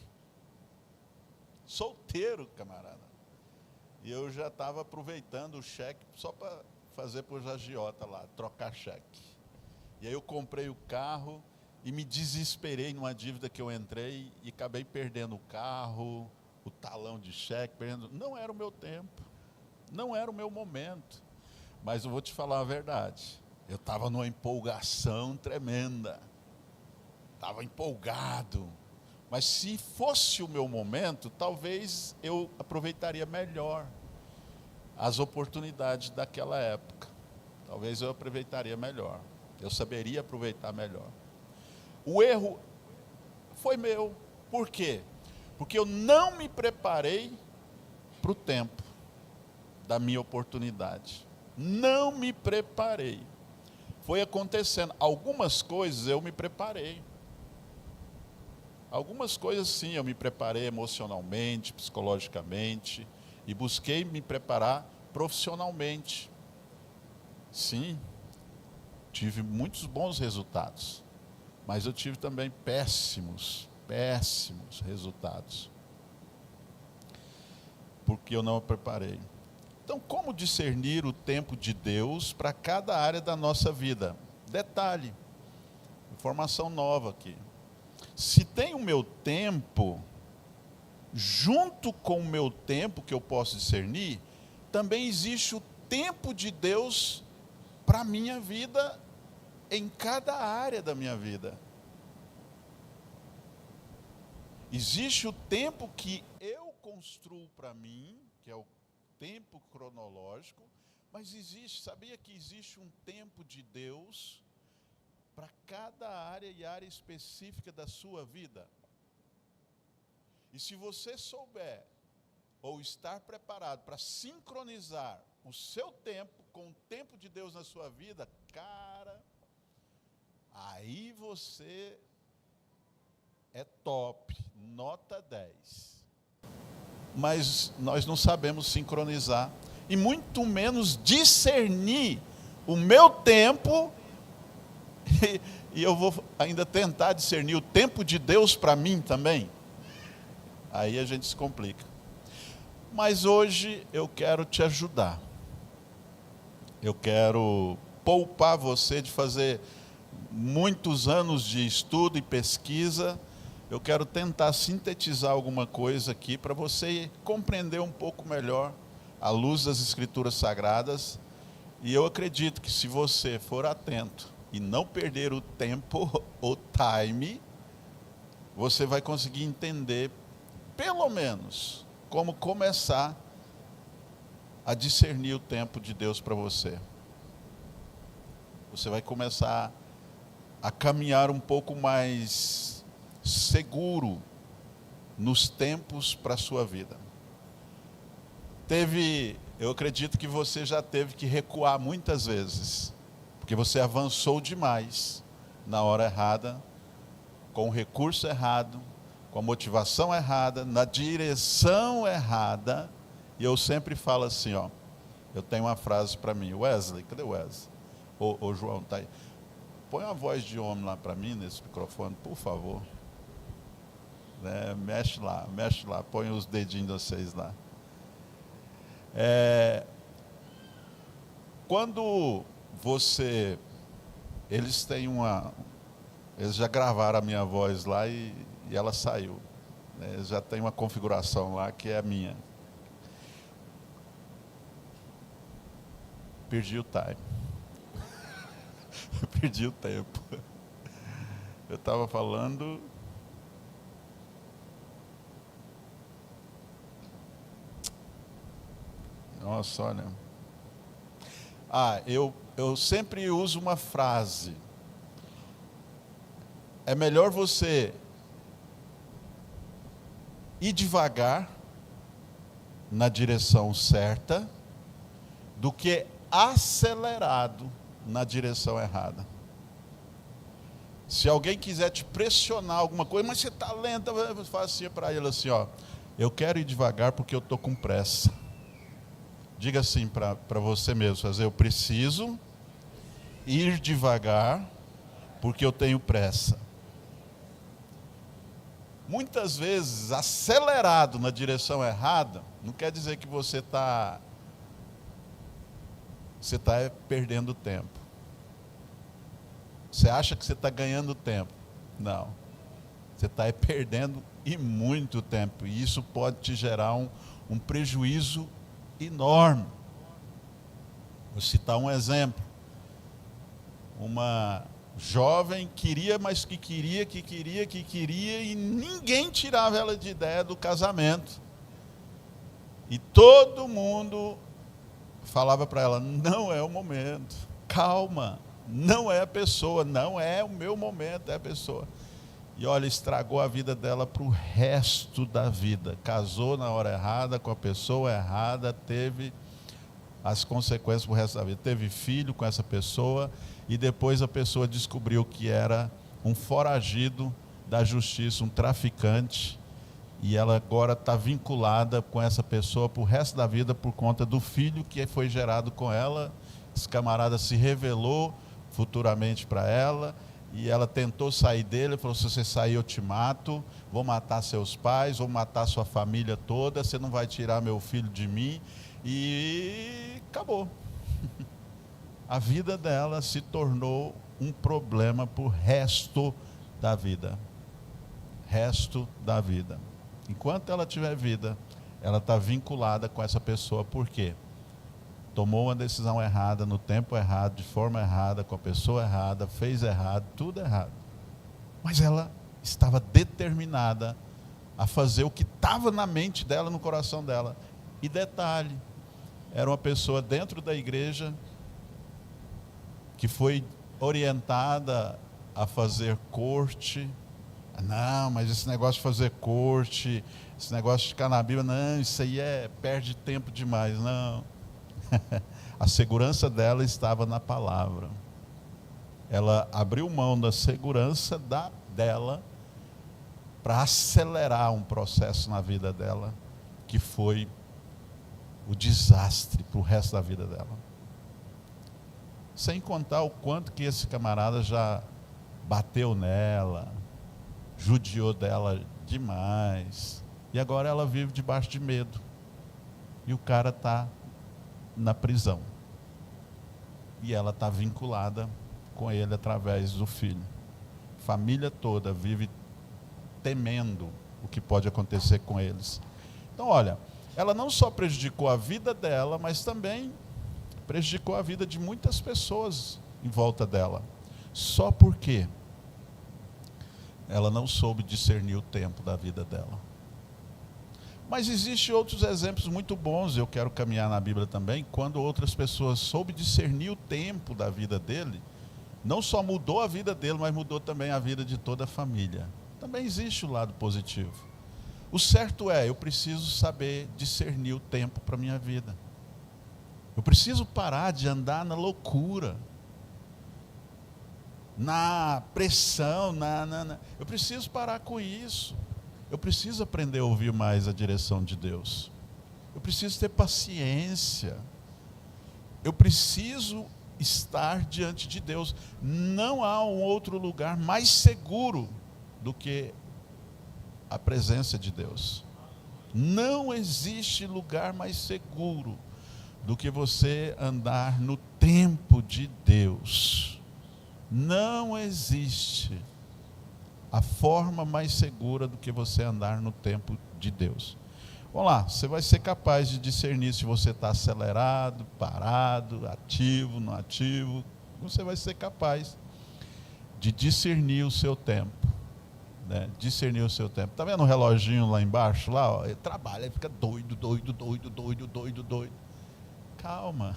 Solteiro, camarada. E eu já estava aproveitando o cheque só para fazer para os agiota lá, trocar cheque. E aí eu comprei o carro e me desesperei numa dívida que eu entrei e acabei perdendo o carro, o talão de cheque, não era o meu tempo, não era o meu momento. Mas eu vou te falar a verdade, eu estava numa empolgação tremenda, estava empolgado, mas se fosse o meu momento, talvez eu aproveitaria melhor as oportunidades daquela época, talvez eu aproveitaria melhor, eu saberia aproveitar melhor. O erro foi meu, Por quê? Porque eu não me preparei para o tempo da minha oportunidade. Não me preparei. Foi acontecendo. Algumas coisas eu me preparei. Algumas coisas sim, eu me preparei emocionalmente, psicologicamente, e busquei me preparar profissionalmente. Sim, tive muitos bons resultados, mas eu tive também péssimos resultados, porque eu não me preparei. Então, como discernir o tempo de Deus para cada área da nossa vida? Detalhe, informação nova aqui. Se tem o meu tempo, junto com o meu tempo que eu posso discernir, também existe o tempo de Deus para a minha vida, em cada área da minha vida. Existe o tempo que eu construo para mim, que é o tempo cronológico, mas sabia que existe um tempo de Deus para cada área e área específica da sua vida? E se você souber, ou estar preparado para sincronizar o seu tempo com o tempo de Deus na sua vida, cara, aí você é top, nota 10. Mas nós não sabemos sincronizar, e muito menos discernir o meu tempo, e eu vou ainda tentar discernir o tempo de Deus para mim também. Aí a gente se complica. Mas hoje eu quero te ajudar. Eu quero poupar você de fazer muitos anos de estudo e pesquisa. Eu quero tentar sintetizar alguma coisa aqui para você compreender um pouco melhor à luz das Escrituras Sagradas. E eu acredito que se você for atento e não perder o tempo, o time, você vai conseguir entender, pelo menos, como começar a discernir o tempo de Deus para você. Você vai começar a caminhar um pouco mais seguro nos tempos para a sua vida. Eu acredito que você já teve que recuar muitas vezes, porque você avançou demais na hora errada, com o recurso errado, com a motivação errada, na direção errada. E eu sempre falo assim, ó, eu tenho uma frase para mim. Wesley, cadê o Wesley? Ô João, tá aí. Põe uma voz de homem lá para mim, nesse microfone, por favor. Mexe lá, põe os dedinhos de vocês lá. Quando você... Eles já gravaram a minha voz lá e ela saiu. Já tem uma configuração lá que é a minha. Perdi o time. Perdi o tempo. Eu estava falando... Nossa, olha. Eu sempre uso uma frase. É melhor você ir devagar na direção certa do que acelerado na direção errada. Se alguém quiser te pressionar alguma coisa, mas você está lento, fala assim para ele assim, ó, eu quero ir devagar porque eu estou com pressa. Diga assim para você mesmo, fazer, eu preciso ir devagar porque eu tenho pressa. Muitas vezes, acelerado na direção errada, não quer dizer que você está perdendo tempo. Você acha que você está ganhando tempo. Não. Você está perdendo e muito tempo. E isso pode te gerar um prejuízo enorme. Vou citar um exemplo. Uma jovem queria, mas que queria, e ninguém tirava ela de ideia do casamento. E todo mundo falava para ela, não é o momento, calma, não é a pessoa, não é o meu momento, é a pessoa. E olha, estragou a vida dela para o resto da vida. Casou na hora errada, com a pessoa errada, teve as consequências para o resto da vida. Teve filho com essa pessoa e depois a pessoa descobriu que era um foragido da justiça, um traficante. E ela agora está vinculada com essa pessoa para o resto da vida por conta do filho que foi gerado com ela. Esse camarada se revelou futuramente para ela. E ela tentou sair dele, falou: se você sair eu te mato, vou matar seus pais, vou matar sua família toda, você não vai tirar meu filho de mim. E acabou. A vida dela se tornou um problema para o resto da vida. Resto da vida. Enquanto ela tiver vida, ela está vinculada com essa pessoa. Por quê? Tomou uma decisão errada, no tempo errado, de forma errada, com a pessoa errada, fez errado, tudo errado. Mas ela estava determinada a fazer o que estava na mente dela, no coração dela. E detalhe, era uma pessoa dentro da igreja que foi orientada a fazer corte. Não, mas esse negócio de fazer corte, esse negócio de ficar na Bíblia, não, isso aí perde tempo demais, não. A segurança dela estava na palavra. Ela abriu mão da segurança dela para acelerar um processo na vida dela, que foi o desastre para o resto da vida dela. Sem contar o quanto que esse camarada já bateu nela, judiou dela demais. E agora ela vive debaixo de medo. E o cara está na prisão. E ela está vinculada com ele através do filho. A família toda vive temendo o que pode acontecer com eles. Então, olha, ela não só prejudicou a vida dela, mas também prejudicou a vida de muitas pessoas em volta dela. Só porque ela não soube discernir o tempo da vida dela. Mas existem outros exemplos muito bons, eu quero caminhar na Bíblia também, quando outras pessoas soube discernir o tempo da vida dele, não só mudou a vida dele, mas mudou também a vida de toda a família. Também existe o lado positivo. O certo é, eu preciso saber discernir o tempo para a minha vida. Eu preciso parar de andar na loucura, na pressão, eu preciso parar com isso. Eu preciso aprender a ouvir mais a direção de Deus. Eu preciso ter paciência. Eu preciso estar diante de Deus. Não há um outro lugar mais seguro do que a presença de Deus. Não existe lugar mais seguro do que você andar no tempo de Deus. Não existe a forma mais segura do que você andar no tempo de Deus. Vamos lá, você vai ser capaz de discernir se você está acelerado, parado, ativo, não ativo. Você vai ser capaz de discernir o seu tempo. Né? Discernir o seu tempo. Está vendo o reloginho lá embaixo? Lá, ó, ele trabalha, ele fica doido. Calma.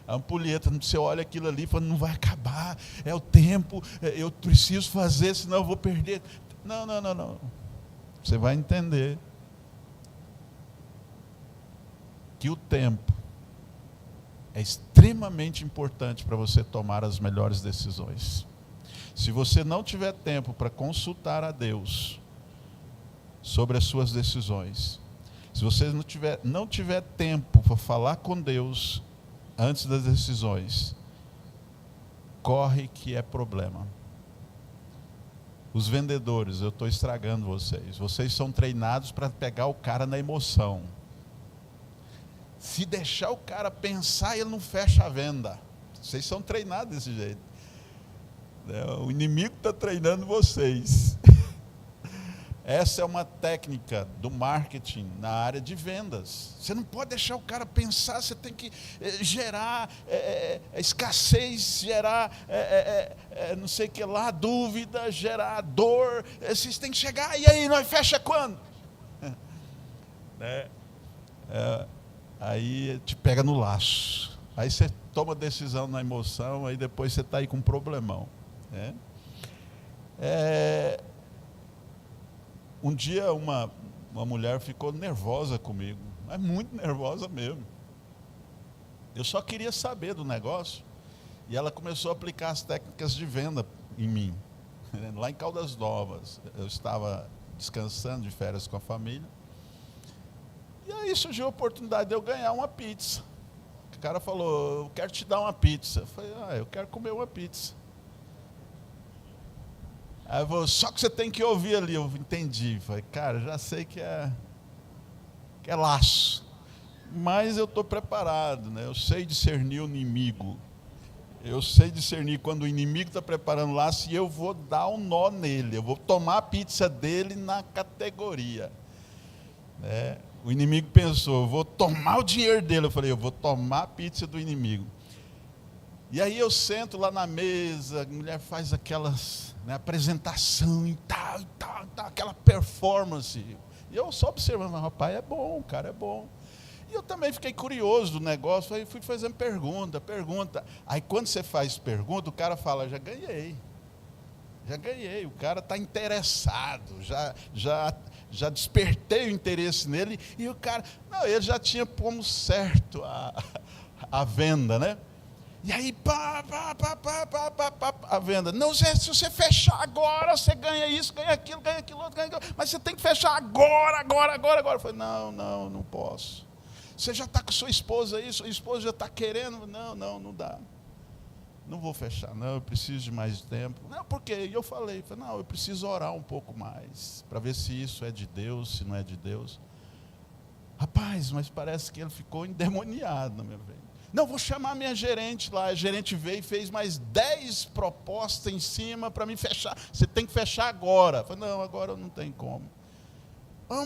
A ampulheta, você olha aquilo ali e fala: não vai acabar, é o tempo, eu preciso fazer, senão eu vou perder. Não. Você vai entender que o tempo é extremamente importante para você tomar as melhores decisões. Se você não tiver tempo para consultar a Deus sobre as suas decisões, se você não tiver tempo para falar com Deus antes das decisões, corre que é problema. Os vendedores, eu estou estragando vocês. Vocês são treinados para pegar o cara na emoção. Se deixar o cara pensar, ele não fecha a venda. Vocês são treinados desse jeito. O inimigo está treinando vocês. Essa é uma técnica do marketing na área de vendas. Você não pode deixar o cara pensar, você tem que gerar escassez, gerar não sei o que lá, dúvida, gerar dor. Vocês têm que chegar, e aí, nós fecha quando? Aí te pega no laço. Aí você toma decisão na emoção, aí depois você está aí com um problemão. Um dia uma mulher ficou nervosa comigo, mas muito nervosa mesmo. Eu só queria saber do negócio. E ela começou a aplicar as técnicas de venda em mim. Lá em Caldas Novas, eu estava descansando de férias com a família. E aí surgiu a oportunidade de eu ganhar uma pizza. O cara falou, eu quero te dar uma pizza. Eu falei, eu quero comer uma pizza. Aí eu falou, só que você tem que ouvir ali. Eu entendi. Falei, cara, já sei que é laço. Mas eu estou preparado, né? Eu sei discernir o inimigo. Eu sei discernir quando o inimigo está preparando laço e eu vou dar um nó nele. Eu vou tomar a pizza dele na categoria. O inimigo pensou, eu vou tomar o dinheiro dele. Eu falei, eu vou tomar a pizza do inimigo. E aí eu sento lá na mesa, a mulher faz aquelas apresentação e tal, aquela performance. E eu só observando, rapaz, é bom, cara, é bom. E eu também fiquei curioso do negócio, aí fui fazendo pergunta. Aí quando você faz pergunta, o cara fala, já ganhei, o cara está interessado, já despertei o interesse nele, e o cara, ele já tinha como certo a venda, né? E aí, a venda. Não, se você fechar agora, você ganha isso, ganha aquilo outro, mas você tem que fechar agora. Eu falei, não posso. Você já está com sua esposa aí, sua esposa já está querendo. Não dá. Não vou fechar, não, eu preciso de mais tempo. Não, por quê? E eu falei, eu preciso orar um pouco mais, para ver se isso é de Deus, se não é de Deus. Rapaz, mas parece que ele ficou endemoniado na minha frente. Não, vou chamar minha gerente lá. A gerente veio e fez mais 10 propostas em cima para me fechar. Você tem que fechar agora. Eu falei, não, agora não tem como.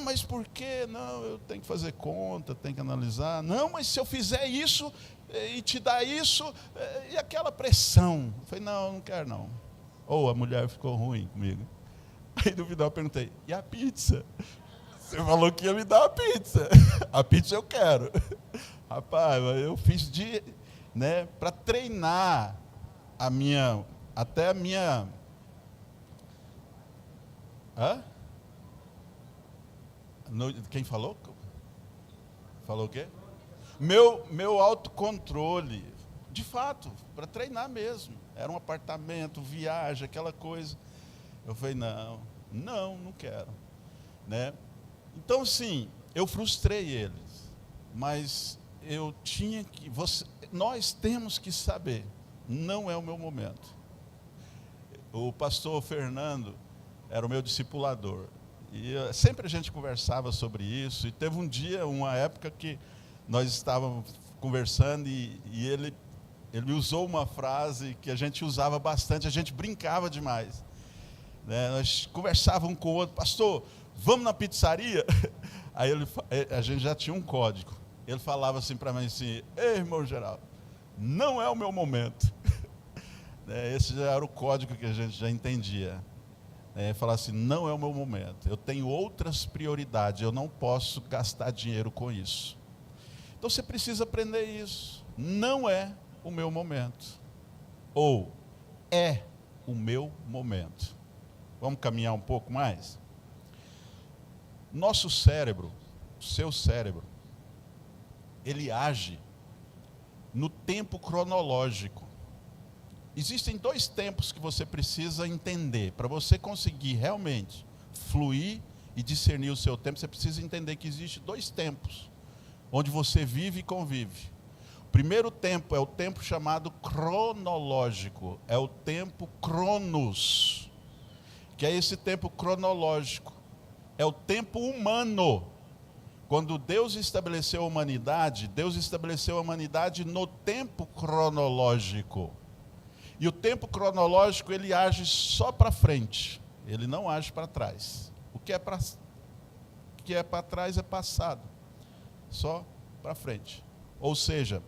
Mas por quê? Não, eu tenho que fazer conta, tenho que analisar. Não, mas se eu fizer isso e te dar isso, e aquela pressão. Eu falei, não quero não. A mulher ficou ruim comigo. Aí no final eu perguntei, e a pizza? Você falou que ia me dar a pizza. A pizza eu quero. Rapaz, eu fiz para treinar até a minha... Quem falou? Falou o quê? Meu autocontrole. De fato, para treinar mesmo. Era um apartamento, viagem, aquela coisa. Eu falei, não quero. Né? Então, sim, eu frustrei eles. Mas eu tinha que... nós temos que saber, não é o meu momento. O pastor Fernando era o meu discipulador. E sempre a gente conversava sobre isso. E teve um dia, uma época que nós estávamos conversando e ele usou uma frase que a gente usava bastante, a gente brincava demais. Nós conversávamos um com o outro, pastor, vamos na pizzaria? Aí a gente já tinha um código. Ele falava assim para mim assim, ei, irmão Geraldo, não é o meu momento. Esse já era o código que a gente já entendia. Falar assim, não é o meu momento, eu tenho outras prioridades, eu não posso gastar dinheiro com isso. Então você precisa aprender isso. Não é o meu momento. Ou é o meu momento. Vamos caminhar um pouco mais? Nosso cérebro, seu cérebro, ele age no tempo cronológico. Existem 2 tempos que você precisa entender. Para você conseguir realmente fluir e discernir o seu tempo, você precisa entender que existem 2 tempos, onde você vive e convive. O primeiro tempo é o tempo chamado cronológico, é o tempo cronos, que é esse tempo cronológico, é o tempo humano. Quando Deus estabeleceu a humanidade no tempo cronológico. E o tempo cronológico, ele age só para frente, ele não age para trás. O que é para trás é passado, só para frente. Ou seja,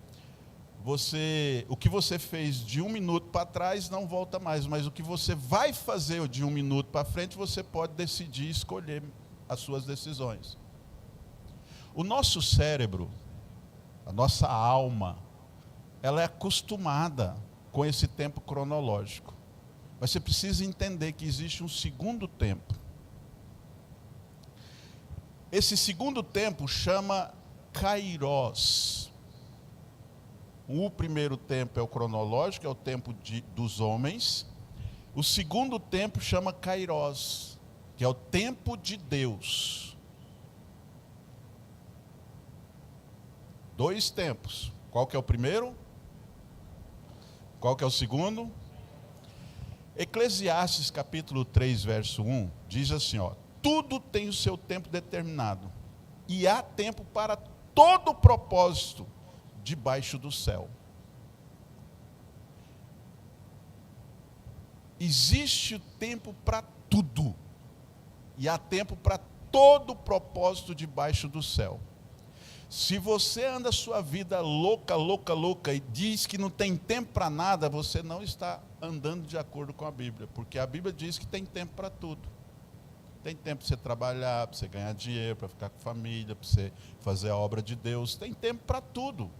o que você fez de 1 minuto para trás não volta mais, mas o que você vai fazer de 1 minuto para frente, você pode decidir, escolher as suas decisões. O nosso cérebro, a nossa alma, ela é acostumada com esse tempo cronológico. Mas você precisa entender que existe um segundo tempo. Esse segundo tempo chama Kairos. O primeiro tempo é o cronológico, é o tempo dos homens. O segundo tempo chama Kairos, que é o tempo de Deus. 2 tempos. Qual que é o primeiro? Qual que é o segundo? Eclesiastes capítulo 3, verso 1, diz assim, ó: tudo tem o seu tempo determinado, e há tempo para todo propósito debaixo do céu. Existe o tempo para tudo, e há tempo para todo propósito debaixo do céu. Se você anda a sua vida louca, louca, louca, e diz que não tem tempo para nada, você não está andando de acordo com a Bíblia, porque a Bíblia diz que tem tempo para tudo. Tem tempo para você trabalhar, para você ganhar dinheiro, para ficar com família, para você fazer a obra de Deus. Tem tempo para tudo.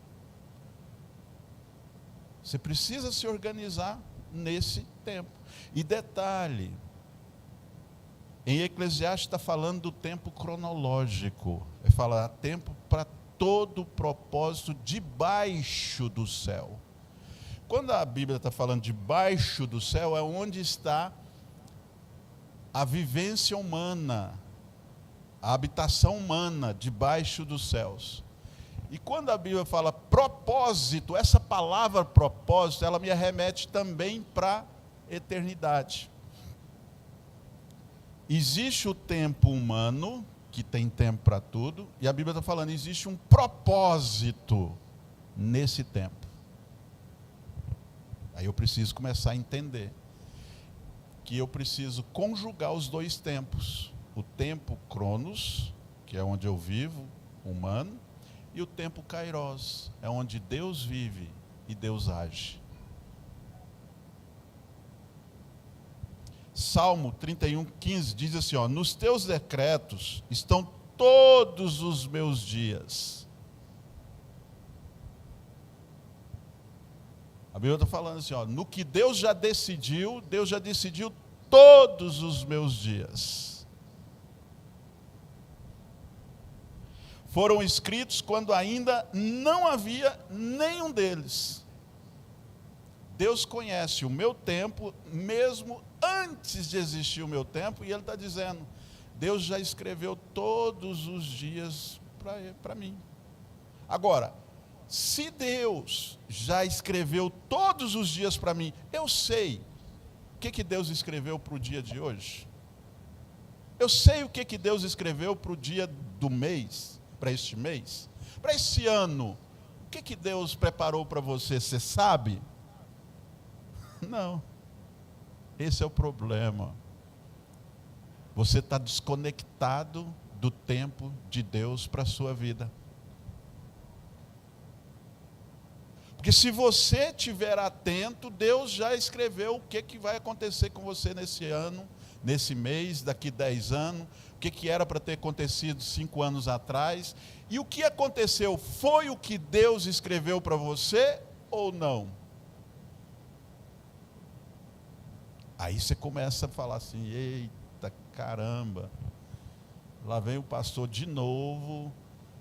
Você precisa se organizar nesse tempo. E detalhe, em Eclesiastes está falando do tempo cronológico. Ele fala, há tempo para todo propósito debaixo do céu. Quando a Bíblia está falando debaixo do céu, é onde está a vivência humana, a habitação humana debaixo dos céus. E quando a Bíblia fala propósito, essa palavra propósito, ela me remete também para a eternidade. Existe o tempo humano, que tem tempo para tudo, e a Bíblia está falando, existe um propósito nesse tempo. Aí eu preciso começar a entender que eu preciso conjugar os 2 tempos. O tempo Cronos, que é onde eu vivo, humano, e o tempo Kairos, é onde Deus vive e Deus age. Salmo 31:15 diz assim, ó: nos teus decretos estão todos os meus dias. A Bíblia está falando assim, ó, no que Deus já decidiu todos os meus dias. Foram escritos quando ainda não havia nenhum deles. Deus conhece o meu tempo, mesmo antes de existir o meu tempo, e Ele está dizendo, Deus já escreveu todos os dias para mim. Agora, se Deus já escreveu todos os dias para mim, eu sei o que Deus escreveu para o dia de hoje. Eu sei o que Deus escreveu para o dia do mês, para este mês, para esse ano. O que Deus preparou para você, você sabe? Não. Esse é o problema. Você está desconectado do tempo de Deus para a sua vida. Porque se você estiver atento, Deus já escreveu o que vai acontecer com você nesse ano, nesse mês, daqui 10 anos, o que era para ter acontecido 5 anos atrás. E o que aconteceu foi o que Deus escreveu para você ou não? Aí você começa a falar assim, eita caramba, lá vem o pastor de novo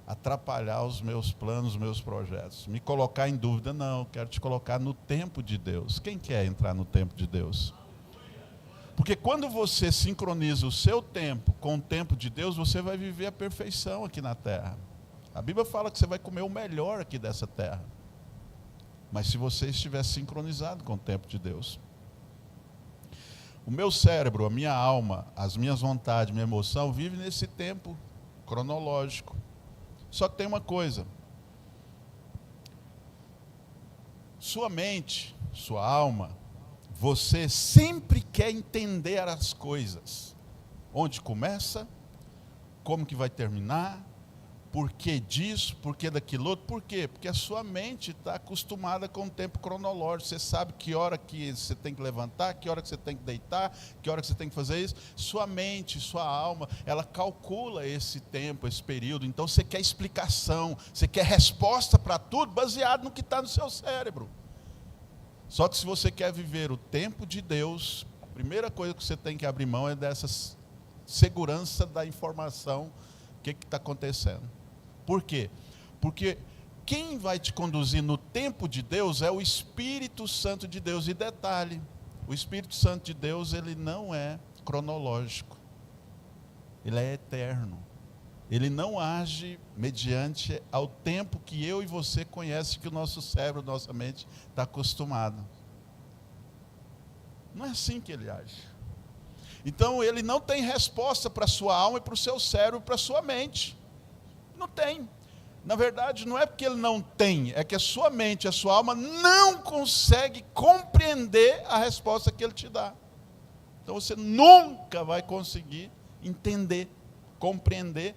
atrapalhar os meus planos, os meus projetos, me colocar em dúvida. Não, quero te colocar no tempo de Deus. Quem quer entrar no tempo de Deus? Porque quando você sincroniza o seu tempo com o tempo de Deus, você vai viver a perfeição aqui na terra. A Bíblia fala que você vai comer o melhor aqui dessa terra, mas se você estiver sincronizado com o tempo de Deus. O meu cérebro, a minha alma, as minhas vontades, minha emoção, vive nesse tempo cronológico. Só que tem uma coisa. Sua mente, sua alma, você sempre quer entender as coisas. Onde começa, como que vai terminar, por que disso, por que daquilo outro. Por quê? Porque a sua mente está acostumada com o tempo cronológico. Você sabe que hora que você tem que levantar, que hora que você tem que deitar, que hora que você tem que fazer isso. Sua mente, sua alma, ela calcula esse tempo, esse período. Então você quer explicação, você quer resposta para tudo baseado no que está no seu cérebro. Só que se você quer viver o tempo de Deus, a primeira coisa que você tem que abrir mão é dessa segurança da informação, o que está acontecendo. Por quê? Porque quem vai te conduzir no tempo de Deus é o Espírito Santo de Deus. E detalhe, o Espírito Santo de Deus, ele não é cronológico. Ele é eterno. Ele não age mediante ao tempo que eu e você conhece, que o nosso cérebro, nossa mente está acostumado. Não é assim que ele age. Então ele não tem resposta para a sua alma e para o seu cérebro, para a sua mente. Não tem. Na verdade, não é porque ele não tem, é que a sua mente, a sua alma não consegue compreender a resposta que ele te dá. Então você nunca vai conseguir entender, compreender,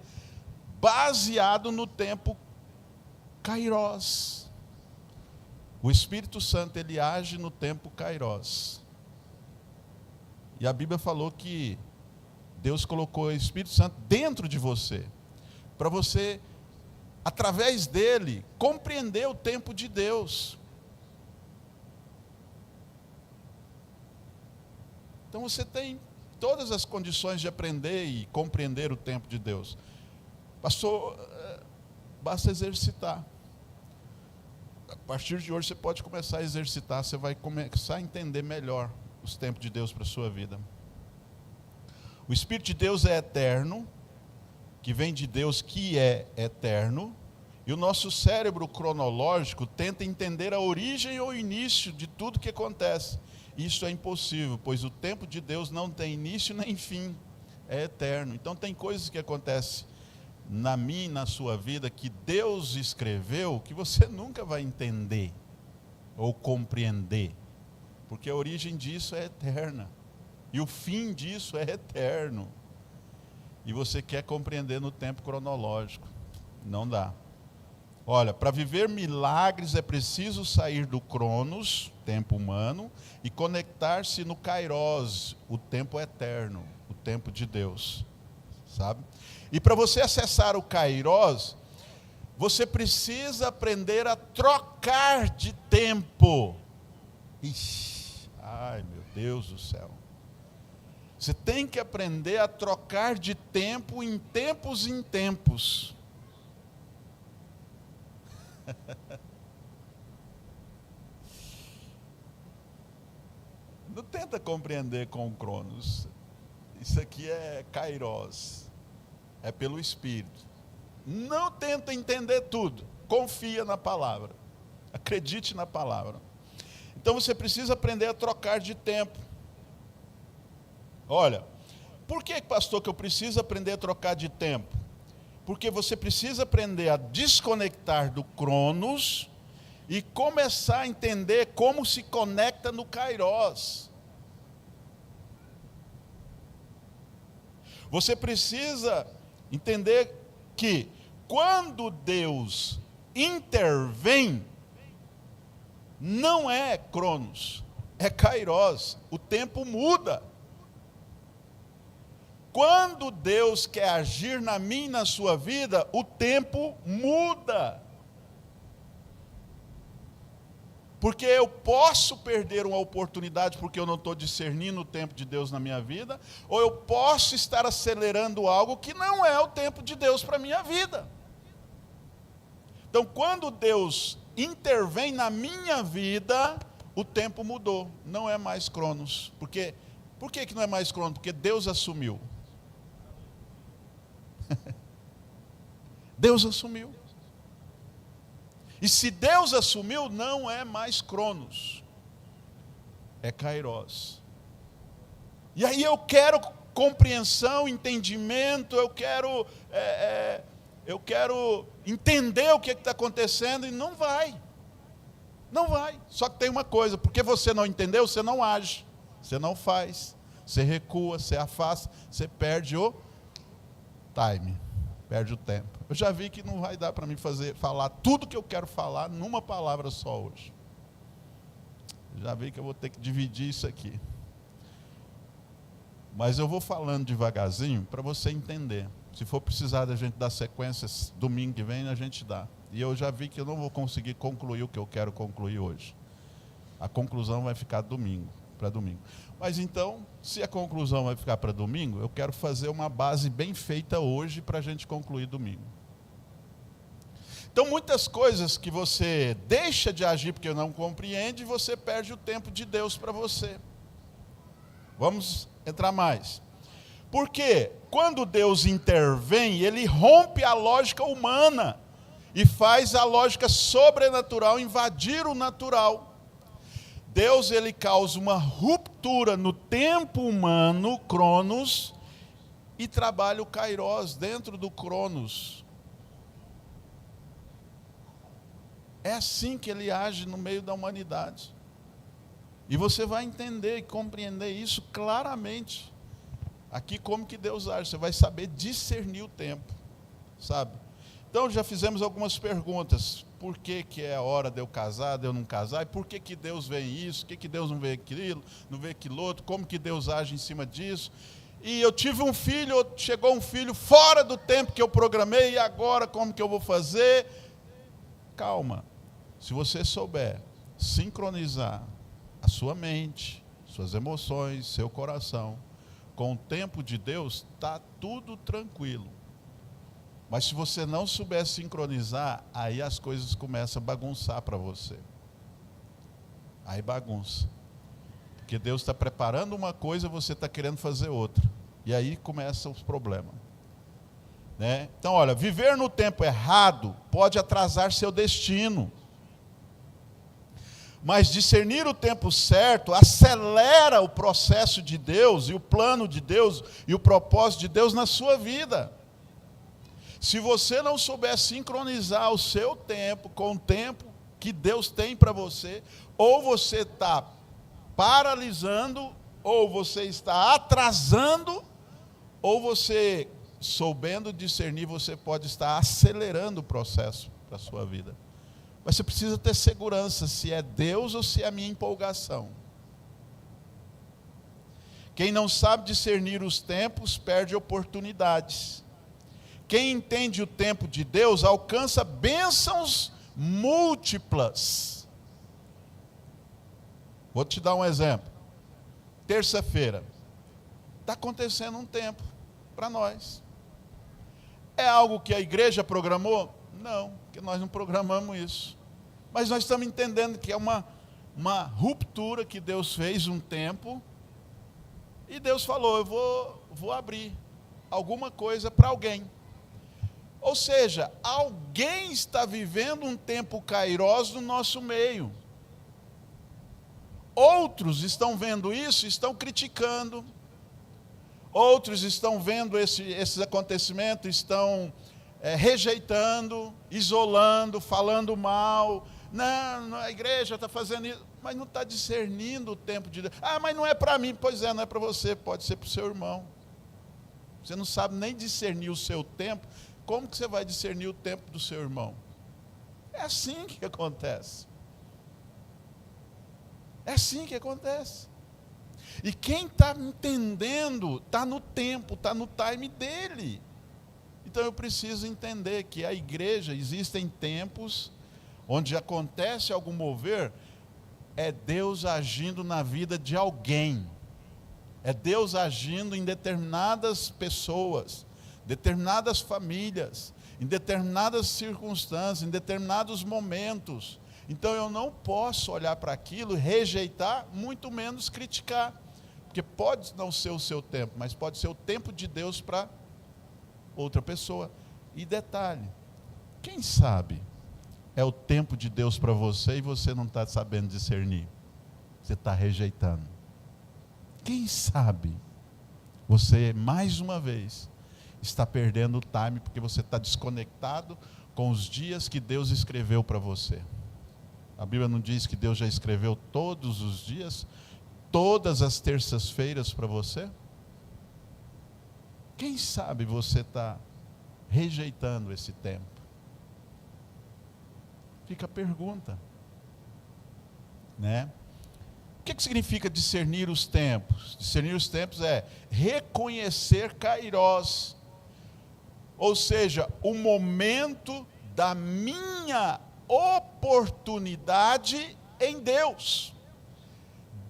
baseado no tempo Kairos. O Espírito Santo, ele age no tempo Kairos. E a Bíblia falou que Deus colocou o Espírito Santo dentro de você, para você, através dele, compreender o tempo de Deus. Então você tem todas as condições de aprender e compreender o tempo de Deus. Pastor, basta exercitar. A partir de hoje você pode começar a exercitar, você vai começar a entender melhor os tempos de Deus para a sua vida. O Espírito de Deus é eterno, que vem de Deus, que é eterno, e o nosso cérebro cronológico tenta entender a origem ou o início de tudo que acontece. Isso é impossível, pois o tempo de Deus não tem início nem fim, é eterno. Então tem coisas que acontecem na minha e na sua vida que Deus escreveu, que você nunca vai entender ou compreender, porque a origem disso é eterna, e o fim disso é eterno, e você quer compreender no tempo cronológico, não dá. Olha, para viver milagres é preciso sair do Cronos, tempo humano, e conectar-se no Kairos, o tempo eterno, o tempo de Deus, sabe? E para você acessar o Kairos, você precisa aprender a trocar de tempo. Ixi, ai meu Deus do céu. Você tem que aprender a trocar de tempo em tempos em tempos. Não tenta compreender com o Cronos. Isso aqui é Kairos. É pelo Espírito. Não tenta entender tudo. Confia na palavra. Acredite na palavra. Então você precisa aprender a trocar de tempo. Olha, por que, pastor, que eu preciso aprender a trocar de tempo? Porque você precisa aprender a desconectar do Cronos e começar a entender como se conecta no Kairos. Você precisa entender que quando Deus intervém, não é Cronos, é Kairos. O tempo muda. Quando Deus quer agir na minha e na sua vida, o tempo muda. Porque eu posso perder uma oportunidade porque eu não estou discernindo o tempo de Deus na minha vida, ou eu posso estar acelerando algo que não é o tempo de Deus para a minha vida. Então, quando Deus intervém na minha vida, o tempo mudou, não é mais Cronos. Por que não é mais Cronos? Porque Deus assumiu. Deus assumiu. E se Deus assumiu, não é mais Cronos, é Kairos. E aí eu quero compreensão, entendimento, eu quero entender o que está acontecendo, e não vai. Não vai. Só que tem uma coisa, porque você não entendeu, você não age, você não faz, você recua, você afasta, você perde o time, perde o tempo. Eu já vi que não vai dar para mim falar tudo que eu quero falar numa palavra só hoje. Já vi que eu vou ter que dividir isso aqui. Mas eu vou falando devagarzinho para você entender. Se for precisar da gente dar sequência, domingo que vem a gente dá. E eu já vi que eu não vou conseguir concluir o que eu quero concluir hoje. A conclusão vai ficar domingo, para domingo. Mas então, se a conclusão vai ficar para domingo, eu quero fazer uma base bem feita hoje para a gente concluir domingo. Então, muitas coisas que você deixa de agir porque não compreende, você perde o tempo de Deus para você. Vamos entrar mais. Porque quando Deus intervém, Ele rompe a lógica humana e faz a lógica sobrenatural invadir o natural. Deus, Ele causa uma ruptura no tempo humano, Cronos, e trabalha o Kairos dentro do Cronos. É assim que Ele age no meio da humanidade. E você vai entender e compreender isso claramente. Aqui como que Deus age, você vai saber discernir o tempo, sabe? Então já fizemos algumas perguntas. Por que é a hora de eu casar, de eu não casar? E por que Deus vê isso? Por que Deus não vê aquilo, não vê aquilo outro? Como que Deus age em cima disso? E eu tive um filho, chegou um filho fora do tempo que eu programei, e agora como que eu vou fazer? Calma. Se você souber sincronizar a sua mente, suas emoções, seu coração, com o tempo de Deus, está tudo tranquilo. Mas se você não souber sincronizar, aí as coisas começam a bagunçar para você. Aí bagunça. Porque Deus está preparando uma coisa, você está querendo fazer outra. E aí começam os problemas. Né? Então, olha, viver no tempo errado pode atrasar seu destino. Mas discernir o tempo certo acelera o processo de Deus, e o plano de Deus, e o propósito de Deus na sua vida. Se você não souber sincronizar o seu tempo com o tempo que Deus tem para você, ou você está paralisando, ou você está atrasando, ou você, soubendo discernir, você pode estar acelerando o processo para a sua vida. Mas você precisa ter segurança se é Deus ou se é a minha empolgação. Quem não sabe discernir os tempos, perde oportunidades. Quem entende o tempo de Deus, alcança bênçãos múltiplas. Vou te dar um exemplo. Terça-feira. Está acontecendo um tempo para nós. É algo que a igreja programou? Não, porque nós não programamos isso. Mas nós estamos entendendo que é uma ruptura que Deus fez um tempo. E Deus falou, eu vou abrir alguma coisa para alguém. Ou seja, alguém está vivendo um tempo kairos no nosso meio. Outros estão vendo isso, estão criticando. Outros estão vendo esses acontecimentos, estão rejeitando, isolando, falando mal. Não, a igreja está fazendo isso, mas não está discernindo o tempo de Deus. Ah, mas não é para mim. Pois é, não é para você, pode ser para o seu irmão. Você não sabe nem discernir o seu tempo. Como que você vai discernir o tempo do seu irmão? É assim que acontece. É assim que acontece. E quem está entendendo, está no tempo, está no time dele. Então eu preciso entender que a igreja, existem tempos onde acontece algum mover, é Deus agindo na vida de alguém. É Deus agindo em determinadas pessoas, determinadas famílias, em determinadas circunstâncias, em determinados momentos. Então eu não posso olhar para aquilo, rejeitar, muito menos criticar. Porque pode não ser o seu tempo, mas pode ser o tempo de Deus para outra pessoa. E detalhe, quem sabe é o tempo de Deus para você e você não está sabendo discernir. Você está rejeitando. Quem sabe você, mais uma vez, está perdendo o time porque você está desconectado com os dias que Deus escreveu para você. A Bíblia não diz que Deus já escreveu todos os dias, todas as terças-feiras para você? Quem sabe você está rejeitando esse tempo? Fica a pergunta, né? O que significa discernir os tempos? Discernir os tempos é reconhecer Kairos, ou seja, o momento da minha oportunidade em Deus.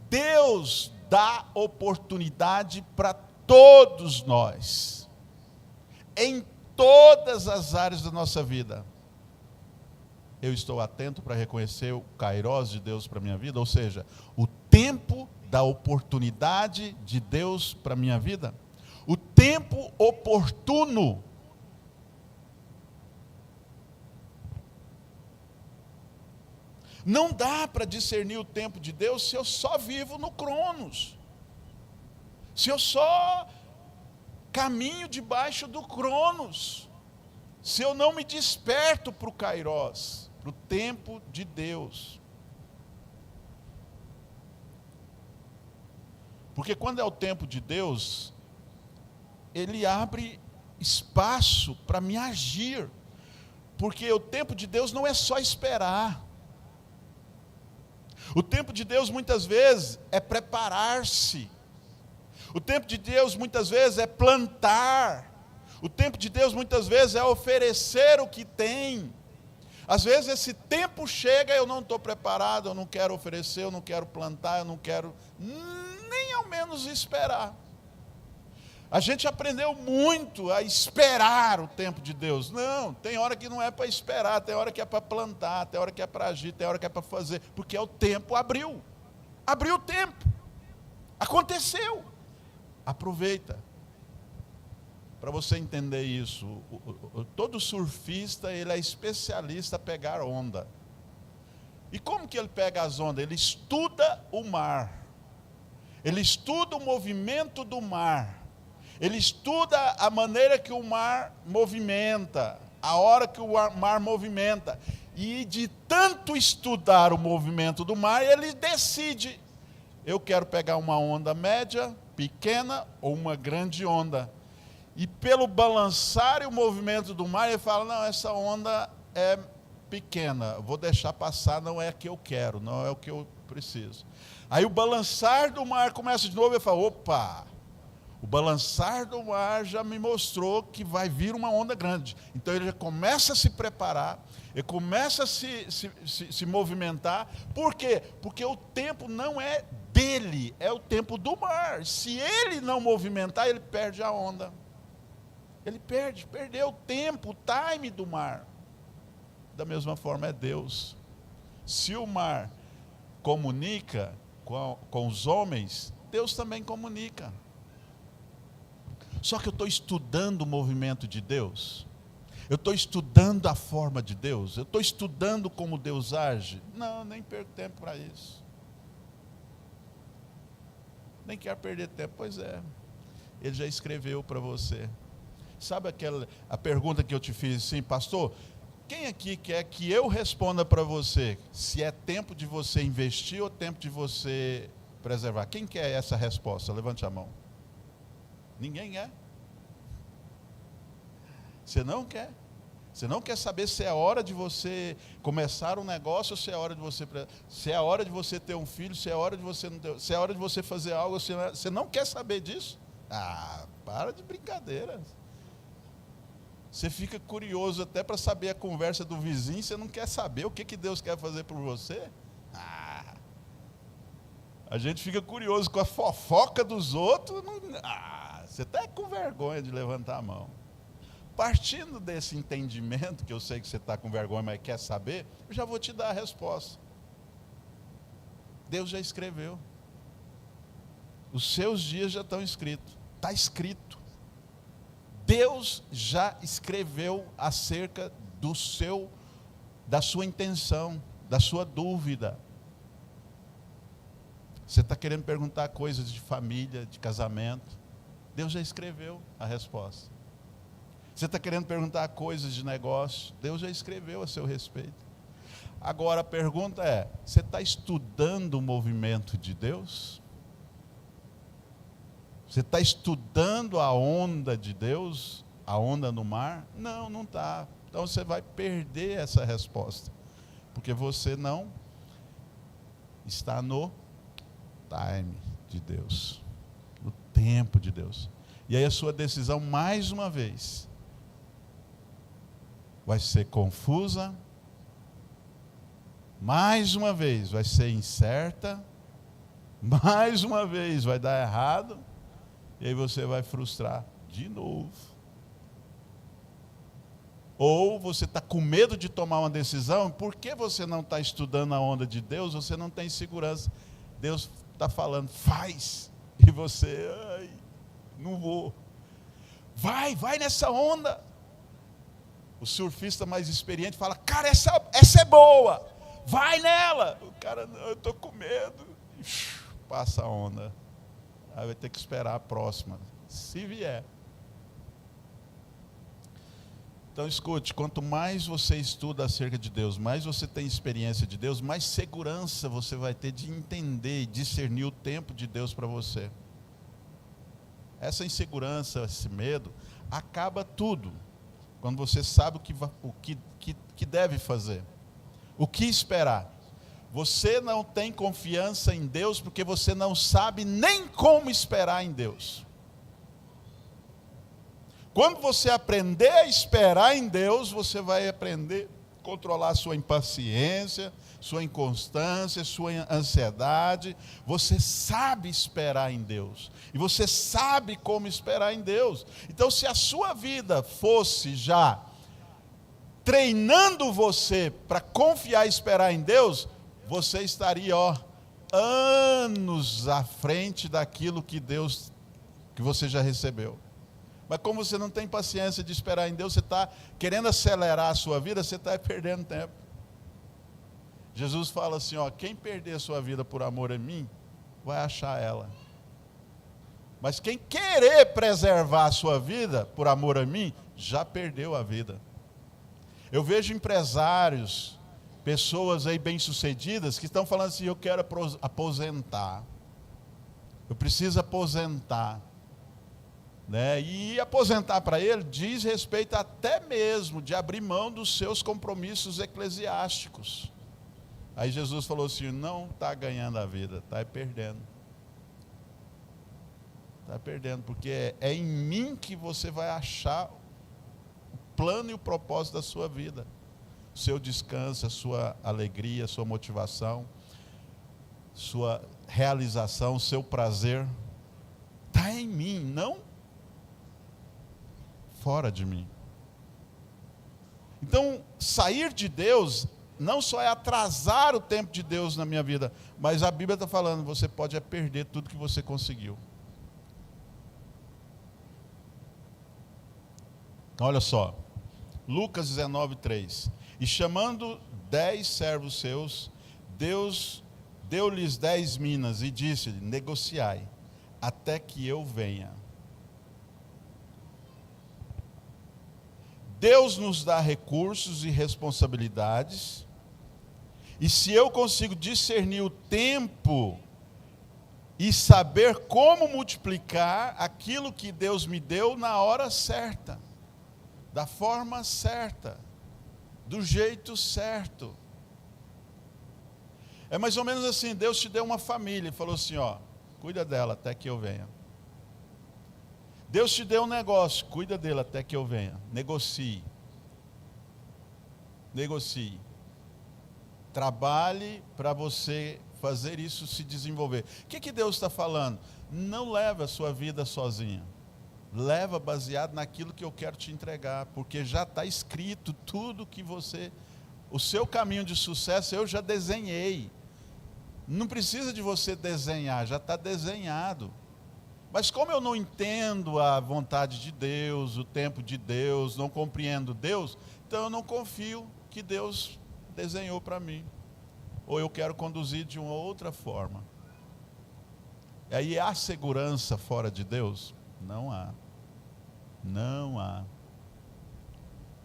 Deus dá oportunidade para todos nós, em todas as áreas da nossa vida. Eu estou atento para reconhecer o Kairos de Deus para a minha vida, ou seja, o tempo da oportunidade de Deus para a minha vida, o tempo oportuno. Não dá para discernir o tempo de Deus se eu só vivo no Cronos, se eu só caminho debaixo do Cronos, se eu não me desperto para o Kairos, para o tempo de Deus. Porque quando é o tempo de Deus, Ele abre espaço para me agir. Porque o tempo de Deus não é só esperar. O tempo de Deus muitas vezes é preparar-se. O tempo de Deus muitas vezes é plantar. O tempo de Deus muitas vezes é oferecer o que tem. Às vezes esse tempo chega e eu não estou preparado, eu não quero oferecer, eu não quero plantar, eu não quero nem ao menos esperar. A gente aprendeu muito a esperar o tempo de Deus. Não, tem hora que não é para esperar, tem hora que é para plantar, tem hora que é para agir, tem hora que é para fazer, porque o tempo abriu. Abriu o tempo. Aconteceu. Aproveita. Para você entender isso, todo surfista, ele é especialista a pegar onda. E como que ele pega as ondas? Ele estuda o mar. Ele estuda o movimento do mar. Ele estuda a maneira que o mar movimenta, a hora que o mar movimenta. E de tanto estudar o movimento do mar, ele decide: eu quero pegar uma onda média, pequena ou uma grande onda. E pelo balançar e o movimento do mar, ele fala: não, essa onda é pequena, vou deixar passar, não é a que eu quero, não é o que eu preciso. Aí o balançar do mar começa de novo, ele fala: opa, o balançar do mar já me mostrou que vai vir uma onda grande. Então ele já começa a se preparar, ele começa a se movimentar. Por quê? Porque o tempo não é dele, é o tempo do mar. Se ele não movimentar, ele perde a onda. Ele perdeu o tempo, o time do mar. Da mesma forma é Deus. Se o mar comunica com os homens, Deus também comunica. Só que eu estou estudando o movimento de Deus. Eu estou estudando a forma de Deus. Eu estou estudando como Deus age. Não, nem perco tempo para isso. Nem quero perder tempo. Pois é, Ele já escreveu para você. Sabe a pergunta que eu te fiz assim: pastor, quem aqui quer que eu responda para você se é tempo de você investir ou tempo de você preservar? Quem quer essa resposta? Levante a mão. Ninguém quer. Você não quer. Você não quer saber se é hora de você começar um negócio ou se é hora de você, se é hora de você ter um filho, se é hora de você não ter, se é hora de você fazer algo, você não quer saber disso? Ah, para de brincadeira. Você fica curioso até para saber a conversa do vizinho, você não quer saber o que Deus quer fazer por você? Ah, a gente fica curioso com a fofoca dos outros. Você está com vergonha de levantar a mão. Partindo desse entendimento, que eu sei que você está com vergonha, mas quer saber, eu já vou te dar a resposta. Deus já escreveu. Os seus dias já estão escritos. Está escrito. Deus já escreveu acerca da sua intenção, da sua dúvida. Você está querendo perguntar coisas de família, de casamento. Deus já escreveu a resposta. Você está querendo perguntar coisas de negócio. Deus já escreveu a seu respeito. Agora a pergunta é: você está estudando o movimento de Deus? Você está estudando a onda de Deus? A onda no mar? Não, não está. Então você vai perder essa resposta. Porque você não está no time de Deus. No tempo de Deus. E aí a sua decisão, mais uma vez, vai ser confusa. Mais uma vez, vai ser incerta. Mais uma vez vai dar errado, e aí você vai frustrar de novo. Ou você está com medo de tomar uma decisão, porque você não está estudando a onda de Deus, você não tem segurança. Deus está falando, faz, e você, ai, não vou. Vai nessa onda. O surfista mais experiente fala, cara, essa é boa, vai nela. O cara, não, eu estou com medo. Passa a onda. Aí vai ter que esperar a próxima, se vier. Então escute, quanto mais você estuda acerca de Deus, mais você tem experiência de Deus, mais segurança você vai ter de entender e discernir o tempo de Deus para você. Essa insegurança, esse medo, acaba tudo. Quando você sabe o que deve fazer, o que esperar. Você não tem confiança em Deus porque você não sabe nem como esperar em Deus. Quando você aprender a esperar em Deus, você vai aprender a controlar sua impaciência, sua inconstância, sua ansiedade. Você sabe esperar em Deus. E você sabe como esperar em Deus. Então, se a sua vida fosse já treinando você para confiar e esperar em Deus, você estaria, anos à frente daquilo que você já recebeu. Mas como você não tem paciência de esperar em Deus, você está querendo acelerar a sua vida, você está perdendo tempo. Jesus fala assim, quem perder a sua vida por amor a mim, vai achar ela. Mas quem querer preservar a sua vida por amor a mim, já perdeu a vida. Eu vejo empresários, pessoas aí bem-sucedidas, que estão falando assim, eu quero aposentar. Eu preciso aposentar. Né? E aposentar para ele diz respeito até mesmo de abrir mão dos seus compromissos eclesiásticos. Aí Jesus falou assim, não está ganhando a vida, está perdendo. Está perdendo, porque é em mim que você vai achar o plano e o propósito da sua vida. O seu descanso, a sua alegria, a sua motivação, sua realização, o seu prazer. Está em mim, não fora de mim. Então, sair de Deus não só é atrasar o tempo de Deus na minha vida, mas a Bíblia está falando, você pode perder tudo que você conseguiu. Olha só, Lucas 19:3. E chamando 10 servos seus, Deus deu-lhes 10 minas e disse-lhe, negociai, até que eu venha. Deus nos dá recursos e responsabilidades, e se eu consigo discernir o tempo e saber como multiplicar aquilo que Deus me deu na hora certa, da forma certa, do jeito certo. É mais ou menos assim, Deus te deu uma família e falou assim, cuida dela até que eu venha. Deus te deu um negócio, cuida dele até que eu venha. Negocie. Negocie. Trabalhe para você fazer isso se desenvolver. O que Deus está falando? Não leva a sua vida sozinha. Leva baseado naquilo que eu quero te entregar, porque já está escrito tudo que você... O seu caminho de sucesso eu já desenhei. Não precisa de você desenhar, já está desenhado. Mas como eu não entendo a vontade de Deus, o tempo de Deus, não compreendo Deus, então eu não confio que Deus desenhou para mim. Ou eu quero conduzir de uma outra forma. E aí há segurança fora de Deus? Não há. Não há.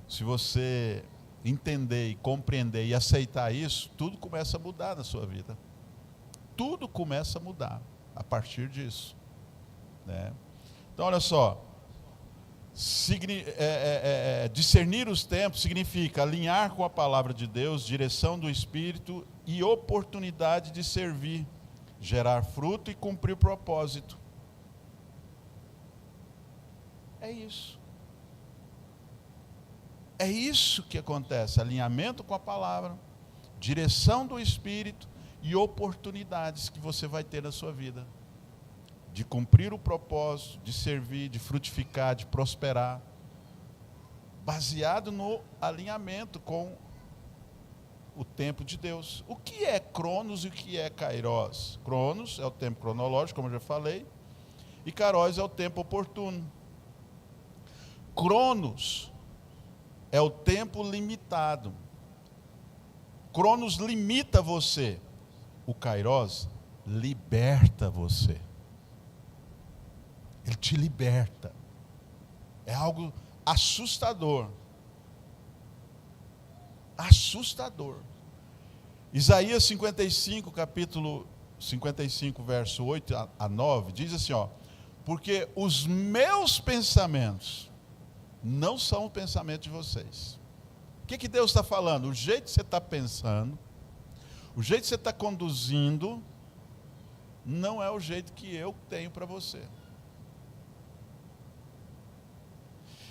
Se você entender e compreender e aceitar isso, tudo começa a mudar na sua vida. Tudo começa a mudar a partir disso. Né? Então olha só, discernir os tempos significa alinhar com a palavra de Deus, direção do Espírito e oportunidade de servir, gerar fruto e cumprir o propósito. É isso. É isso que acontece, alinhamento com a palavra, direção do Espírito e oportunidades que você vai ter na sua vida. De cumprir o propósito, de servir, de frutificar, de prosperar. Baseado no alinhamento com o tempo de Deus. O que é Cronos e o que é Kairos? Cronos é o tempo cronológico, como eu já falei, e Kairos é o tempo oportuno. Cronos é o tempo limitado. Cronos limita você. O Kairos liberta você. Ele te liberta. É algo assustador. Assustador. Isaías 55, capítulo 55, verso 8 a 9, diz assim, ó: porque os meus pensamentos não são o pensamento de vocês. O que Deus está falando? O jeito que você está pensando, o jeito que você está conduzindo, não é o jeito que eu tenho para você.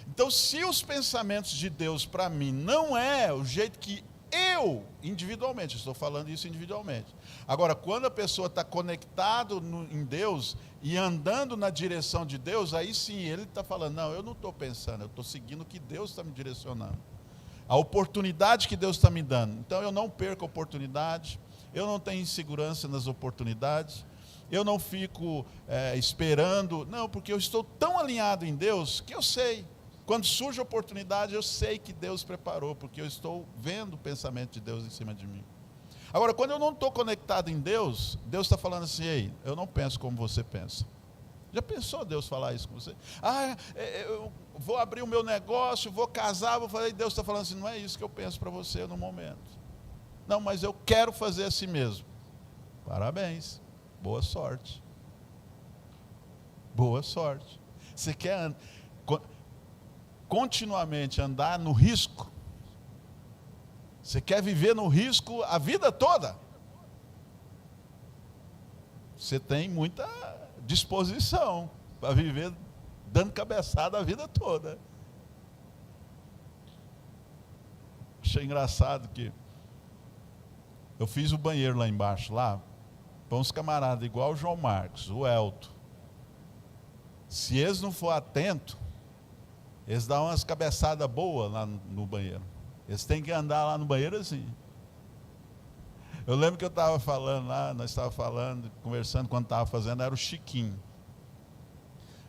Então, se os pensamentos de Deus para mim não é o jeito que eu, individualmente, estou falando isso individualmente. Agora, quando a pessoa está conectada em Deus e andando na direção de Deus, aí sim ele está falando, não, eu não estou pensando, eu estou seguindo o que Deus está me direcionando. A oportunidade que Deus está me dando. Então, eu não perco a oportunidade, eu não tenho insegurança nas oportunidades, eu não fico esperando, não, porque eu estou tão alinhado em Deus que eu sei. Quando surge a oportunidade, eu sei que Deus preparou, porque eu estou vendo o pensamento de Deus em cima de mim. Agora, quando eu não estou conectado em Deus, Deus está falando assim, ei, eu não penso como você pensa. Já pensou Deus falar isso com você? Eu vou abrir o meu negócio, vou casar, vou fazer, e Deus está falando assim, não é isso que eu penso para você no momento. Não, mas eu quero fazer assim mesmo. Parabéns, boa sorte. Boa sorte. Você quer continuamente andar no risco? Você quer viver no risco a vida toda? Você tem muita disposição para viver dando cabeçada a vida toda. Achei engraçado que eu fiz o banheiro lá embaixo, lá, para uns camaradas igual o João Marcos, o Elton. Se eles não for atentos, eles dão umas cabeçadas boas lá no banheiro. Eles têm que andar lá no banheiro assim. Eu lembro que eu estava falando lá, nós estávamos falando, conversando quando estava fazendo, era o Chiquinho.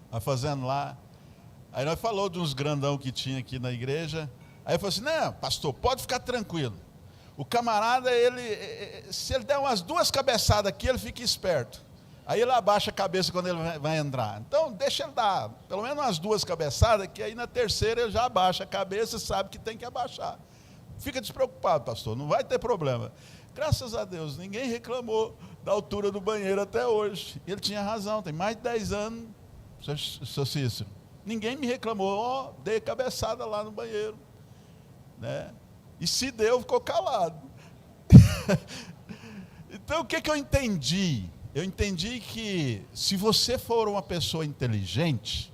Estava fazendo lá. Aí nós falamos de uns grandão que tinha aqui na igreja. Aí eu falei assim, não, pastor, pode ficar tranquilo. O camarada, se ele der umas 2 cabeçadas aqui, ele fica esperto. Aí ele abaixa a cabeça quando ele vai entrar. Então, deixa ele dar pelo menos umas 2 cabeçadas, que aí na terceira ele já abaixa a cabeça e sabe que tem que abaixar. Fica despreocupado, pastor, não vai ter problema. Graças a Deus, ninguém reclamou da altura do banheiro até hoje. Ele tinha razão, tem mais de 10 anos, seu Cícero. Ninguém me reclamou, dei cabeçada lá no banheiro. Né? E se deu, ficou calado. Então, o que eu entendi? Eu entendi que se você for uma pessoa inteligente,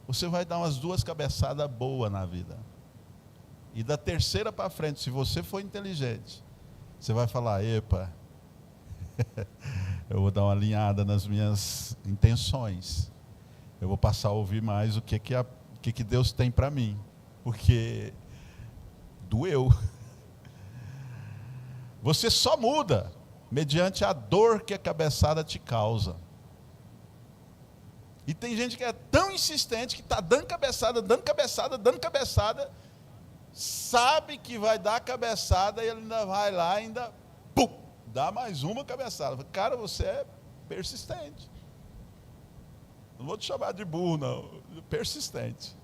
você vai dar umas 2 cabeçadas boas na vida. E da terceira para frente, se você for inteligente, você vai falar, epa, eu vou dar uma alinhada nas minhas intenções. Eu vou passar a ouvir mais o que Deus tem para mim. Porque doeu. Você só muda mediante a dor que a cabeçada te causa. E tem gente que é tão insistente que está dando cabeçada, sabe que vai dar cabeçada e ele ainda vai lá e ainda pum, dá mais uma cabeçada. Cara, você é persistente. Não vou te chamar de burro, não. Persistente.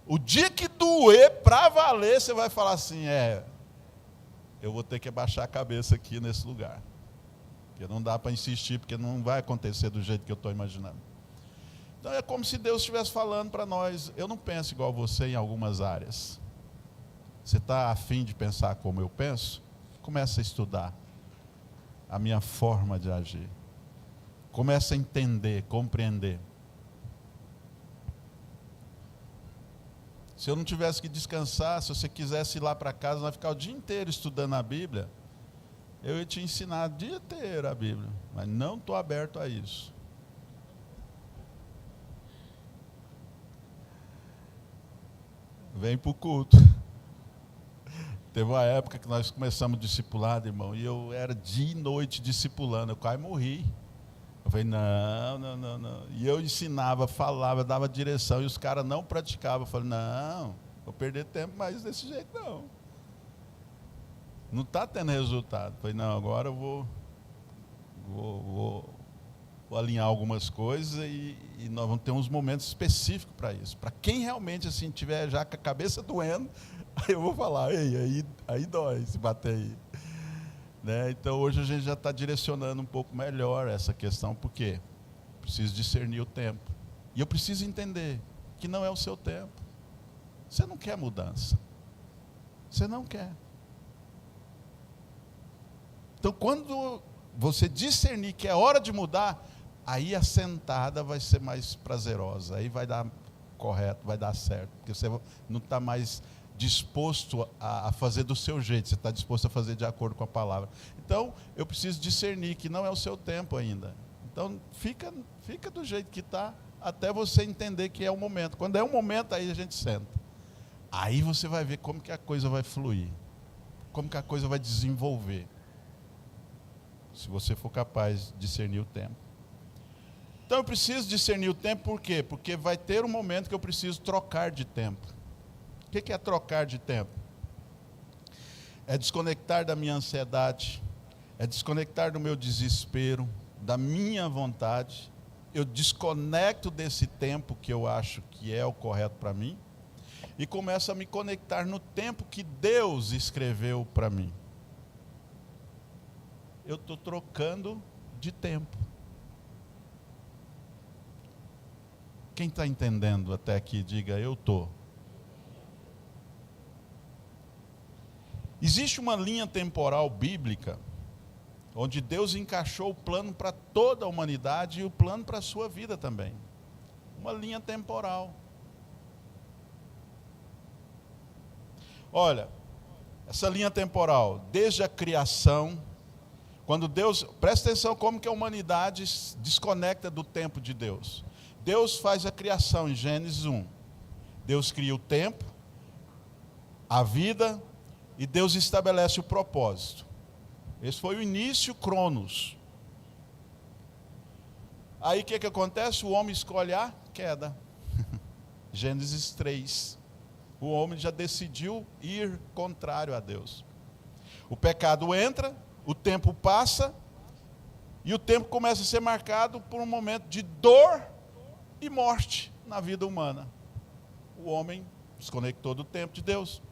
O dia que doer para valer, você vai falar assim, eu vou ter que abaixar a cabeça aqui nesse lugar. Porque não dá para insistir, porque não vai acontecer do jeito que eu estou imaginando. Então é como se Deus estivesse falando para nós, eu não penso igual você em algumas áreas. Você está afim de pensar como eu penso? Começa a estudar a minha forma de agir. Começa a entender, compreender. Se eu não tivesse que descansar, se você quisesse ir lá para casa, nós ficar o dia inteiro estudando a Bíblia, Eu ia te ensinar o dia inteiro a Bíblia, mas não estou aberto a isso. Vem para o culto. Teve uma época que nós começamos discipulado, irmão, e eu era dia e noite discipulando, eu quase morri. Eu falei, não. E eu ensinava, falava, dava direção, e os caras não praticavam. Eu falei, não, vou perder tempo mais desse jeito, não. Não está tendo resultado. Eu falei, não, agora eu vou alinhar algumas coisas e nós vamos ter uns momentos específicos para isso. Para quem realmente assim tiver já com a cabeça doendo, aí eu vou falar, ei, aí dói se bater aí. Né? Então hoje a gente já está direcionando um pouco melhor essa questão, porque preciso discernir o tempo. E eu preciso entender que não é o seu tempo. Você não quer mudança. Você não quer. Então quando você discernir que é hora de mudar, aí a sentada vai ser mais prazerosa, aí vai dar correto, vai dar certo, porque você não está mais disposto a fazer do seu jeito, você está disposto a fazer de acordo com a palavra. Então, eu preciso discernir que não é o seu tempo ainda. Então, fica do jeito que está, até você entender que é o momento. Quando é o momento, aí a gente senta. Aí você vai ver como que a coisa vai fluir, como que a coisa vai desenvolver, se você for capaz de discernir o tempo. Então eu preciso discernir o tempo, por quê? Porque vai ter um momento que eu preciso trocar de tempo. O que é trocar de tempo? É desconectar da minha ansiedade, é desconectar do meu desespero, da minha vontade. Eu desconecto desse tempo que eu acho que é o correto para mim e começo a me conectar no tempo que Deus escreveu para mim. Eu estou trocando de tempo. Quem está entendendo até aqui, diga, eu estou. Existe uma linha temporal bíblica, onde Deus encaixou o plano para toda a humanidade e o plano para a sua vida também. Uma linha temporal. Olha, essa linha temporal, desde a criação, quando Deus, presta atenção como que a humanidade desconecta do tempo de Deus. Deus faz a criação em Gênesis 1. Deus cria o tempo, a vida, e Deus estabelece o propósito. Esse foi o início, Cronos. Aí o que acontece? O homem escolhe a queda. Gênesis 3. O homem já decidiu ir contrário a Deus. O pecado entra, o tempo passa, e o tempo começa a ser marcado por um momento de dor e morte na vida humana. O homem desconectou do tempo de Deus.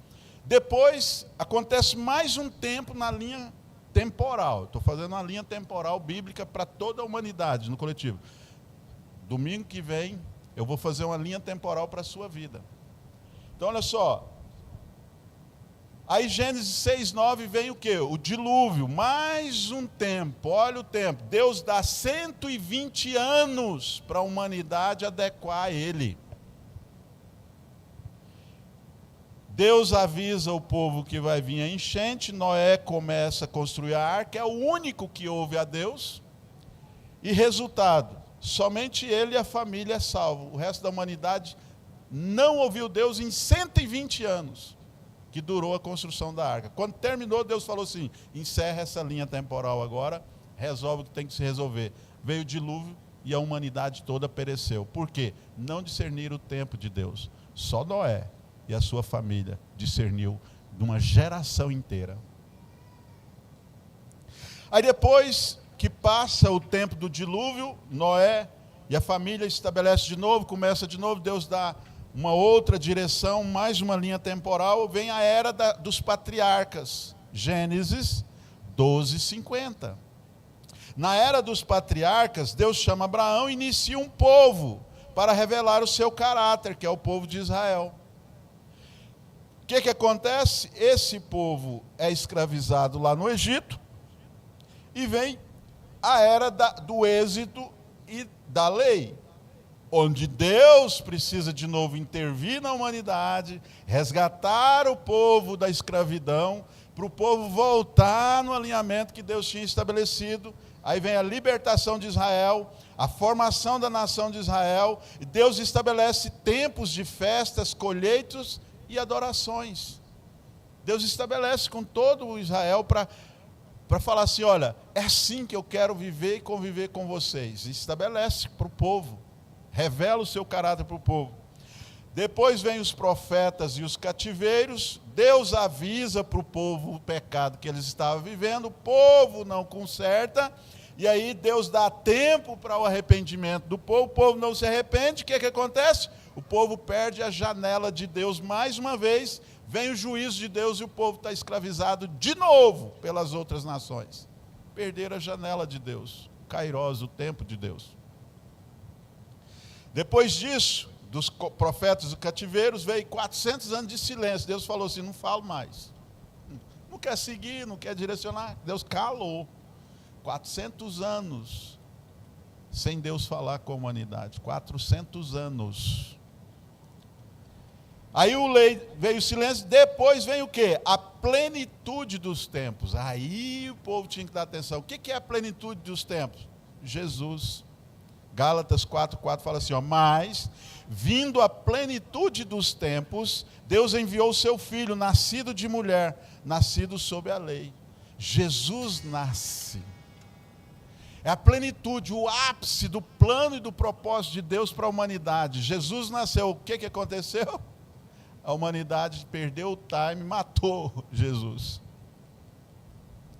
Depois, acontece mais um tempo na linha temporal. Estou fazendo uma linha temporal bíblica para toda a humanidade, no coletivo. Domingo que vem, eu vou fazer uma linha temporal para a sua vida. Então, olha só. Aí, Gênesis 6:9 vem o quê? O dilúvio, mais um tempo. Olha o tempo. Deus dá 120 anos para a humanidade adequar a ele. Deus avisa o povo que vai vir a enchente. Noé começa a construir a arca. É o único que ouve a Deus. E resultado, somente ele e a família é salvo. O resto da humanidade não ouviu Deus em 120 anos. Que durou a construção da arca. Quando terminou, Deus falou assim, encerra essa linha temporal agora, resolve o que tem que se resolver. Veio o dilúvio e a humanidade toda pereceu. Por quê? Não discerniram o tempo de Deus. Só Noé e a sua família discerniu de uma geração inteira. Aí depois que passa o tempo do dilúvio, Noé e a família estabelece de novo, começa de novo, Deus dá uma outra direção, mais uma linha temporal, vem a era dos patriarcas, Gênesis 12:50. Na era dos patriarcas, Deus chama Abraão e inicia um povo para revelar o seu caráter, que é o povo de Israel. O que acontece? Esse povo é escravizado lá no Egito e vem a era do êxodo e da lei. onde Deus precisa de novo intervir na humanidade, resgatar o povo da escravidão, para o povo voltar no alinhamento que Deus tinha estabelecido. Aí vem a libertação de Israel, a formação da nação de Israel, e Deus estabelece tempos de festas, colheitas e adorações. Deus estabelece com todo o Israel para falar assim, olha, é assim que eu quero viver e conviver com vocês. E estabelece para o povo, revela o seu caráter para o povo. Depois vem os profetas e os cativeiros, Deus avisa para o povo o pecado que eles estavam vivendo, o povo não conserta, e aí Deus dá tempo para o arrependimento do povo, o povo não se arrepende, o que acontece? O povo perde a janela de Deus mais uma vez, vem o juízo de Deus e o povo está escravizado de novo pelas outras nações. Perderam a janela de Deus, Kairos, o tempo de Deus. Depois disso, dos profetas e cativeiros, veio 400 anos de silêncio. Deus falou assim, não falo mais. Não quer seguir, não quer direcionar. Deus calou. 400 anos sem Deus falar com a humanidade. 400 anos. Aí veio o silêncio, depois vem o quê? A plenitude dos tempos. Aí o povo tinha que dar atenção. O que é a plenitude dos tempos? Jesus. Gálatas 4:4 fala assim, ó, mas, vindo a plenitude dos tempos, Deus enviou o seu Filho, nascido de mulher, nascido sob a lei. Jesus nasce. É a plenitude, o ápice do plano e do propósito de Deus para a humanidade. Jesus nasceu, o que aconteceu? A humanidade perdeu o time, matou Jesus.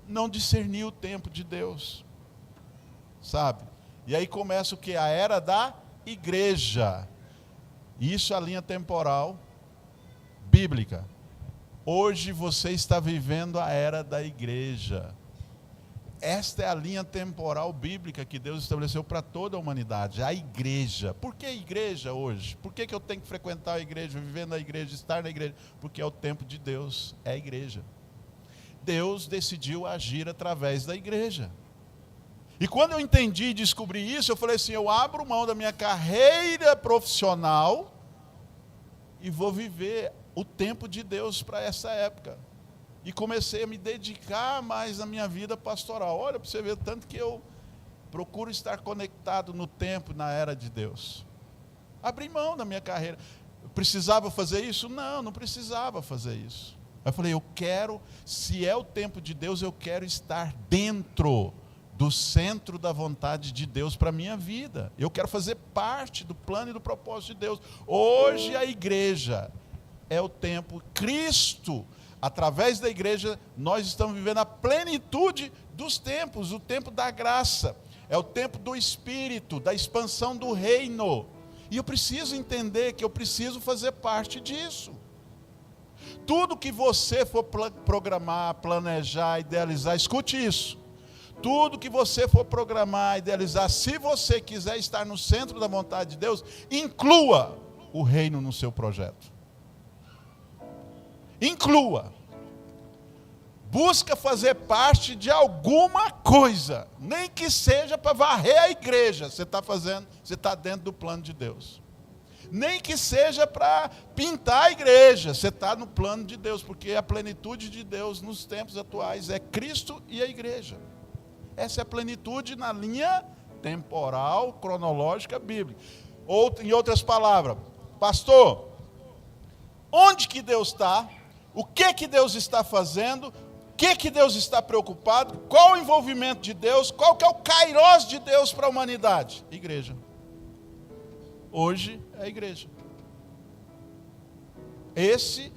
Não discerniu o tempo de Deus. Sabe? E aí começa o que? A era da igreja. Isso é a linha temporal bíblica. Hoje você está vivendo a era da igreja. Esta é a linha temporal bíblica que Deus estabeleceu para toda a humanidade, a igreja. Por que igreja hoje? Por que eu tenho que frequentar a igreja, viver na igreja, estar na igreja? Porque é o tempo de Deus, é a igreja. Deus decidiu agir através da igreja. E quando eu entendi e descobri isso, eu falei assim, eu abro mão da minha carreira profissional e vou viver o tempo de Deus para essa época. E comecei a me dedicar mais na minha vida pastoral. Olha, para você ver tanto que eu procuro estar conectado no tempo, na era de Deus. Abri mão da minha carreira. Eu precisava fazer isso? Não, não precisava fazer isso. Eu falei, eu quero, se é o tempo de Deus, eu quero estar dentro do centro da vontade de Deus para a minha vida. Eu quero fazer parte do plano e do propósito de Deus. Hoje a igreja é o tempo, Cristo, através da igreja, nós estamos vivendo a plenitude dos tempos, o tempo da graça, é o tempo do Espírito, da expansão do reino. E eu preciso entender que eu preciso fazer parte disso. Tudo que você for programar, planejar, idealizar, escute isso. Tudo que você for programar, idealizar, se você quiser estar no centro da vontade de Deus, inclua o reino no seu projeto. Inclua. Busca fazer parte de alguma coisa, nem que seja para varrer a igreja. Você está fazendo, você está dentro do plano de Deus. Nem que seja para pintar a igreja, você está no plano de Deus, porque a plenitude de Deus nos tempos atuais é Cristo e a igreja. Essa é a plenitude na linha temporal, cronológica, bíblica. Ou, em outras palavras, pastor, onde que Deus está? O que Deus está fazendo? O que Deus está preocupado? Qual o envolvimento de Deus? Qual que é o Kairos de Deus para a humanidade? Igreja. Hoje é a igreja. Esse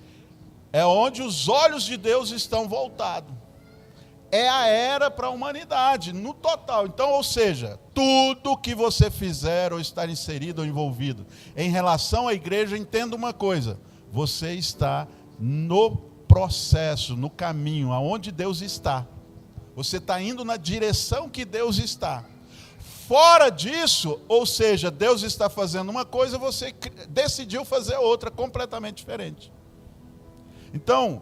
é onde os olhos de Deus estão voltados. É a era para a humanidade, no total. Então, ou seja, tudo que você fizer ou estar inserido ou envolvido em relação à igreja, entenda uma coisa, você está no processo, no caminho, aonde Deus está. Você está indo na direção que Deus está. Fora disso, ou seja, Deus está fazendo uma coisa, você decidiu fazer outra completamente diferente. Então,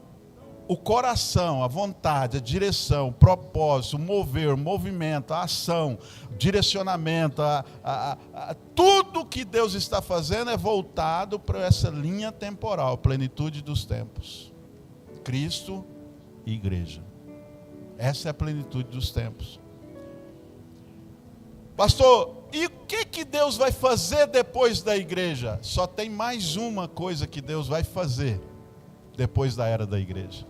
o coração, a vontade, a direção, o propósito, o mover, o movimento, a ação, o direcionamento, tudo que Deus está fazendo é voltado para essa linha temporal, plenitude dos tempos. Cristo e igreja. Essa é a plenitude dos tempos. Pastor, e o que Deus vai fazer depois da igreja? Só tem mais uma coisa que Deus vai fazer depois da era da igreja.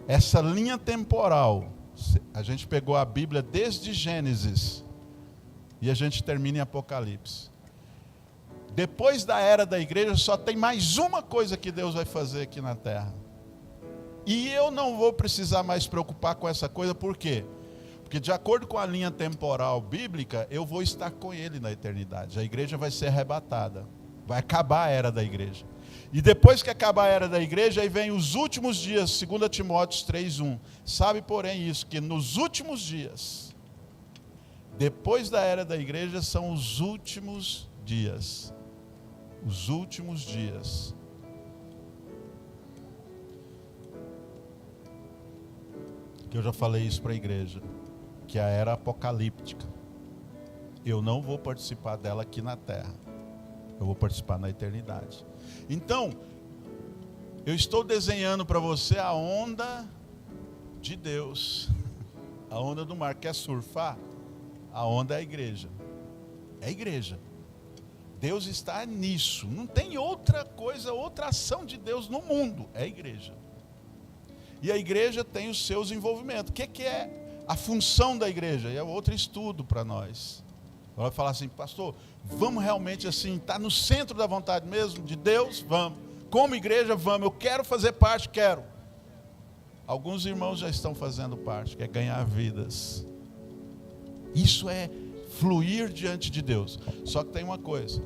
Essa linha temporal, a gente pegou a Bíblia desde Gênesis e a gente termina em Apocalipse. Depois da era da igreja, só tem mais uma coisa que Deus vai fazer aqui na terra. E eu não vou precisar mais preocupar com essa coisa, por quê? Porque de acordo com a linha temporal bíblica, eu vou estar com Ele na eternidade. A igreja vai ser arrebatada. Vai acabar a era da igreja. E depois que acabar a era da igreja, aí vem os últimos dias, 2 Timóteo 3:1. Sabe, porém, isso, que nos últimos dias, depois da era da igreja, são os últimos dias. Os últimos dias. Que eu já falei isso para a igreja, que a era apocalíptica. Eu não vou participar dela aqui na terra. Eu vou participar na eternidade. Então, eu estou desenhando para você a onda de Deus. A onda do mar. Quer surfar? A onda é a igreja. É a igreja. Deus está nisso. Não tem outra coisa, outra ação de Deus no mundo. É a igreja. E a igreja tem os seus envolvimentos. O que é a função da igreja? E é outro estudo para nós. Vai falar assim, pastor, vamos realmente assim, estar no centro da vontade mesmo de Deus? Vamos. Como igreja, vamos. Eu quero fazer parte, quero. Alguns irmãos já estão fazendo parte, que é ganhar vidas. Isso é fluir diante de Deus. Só que tem uma coisa.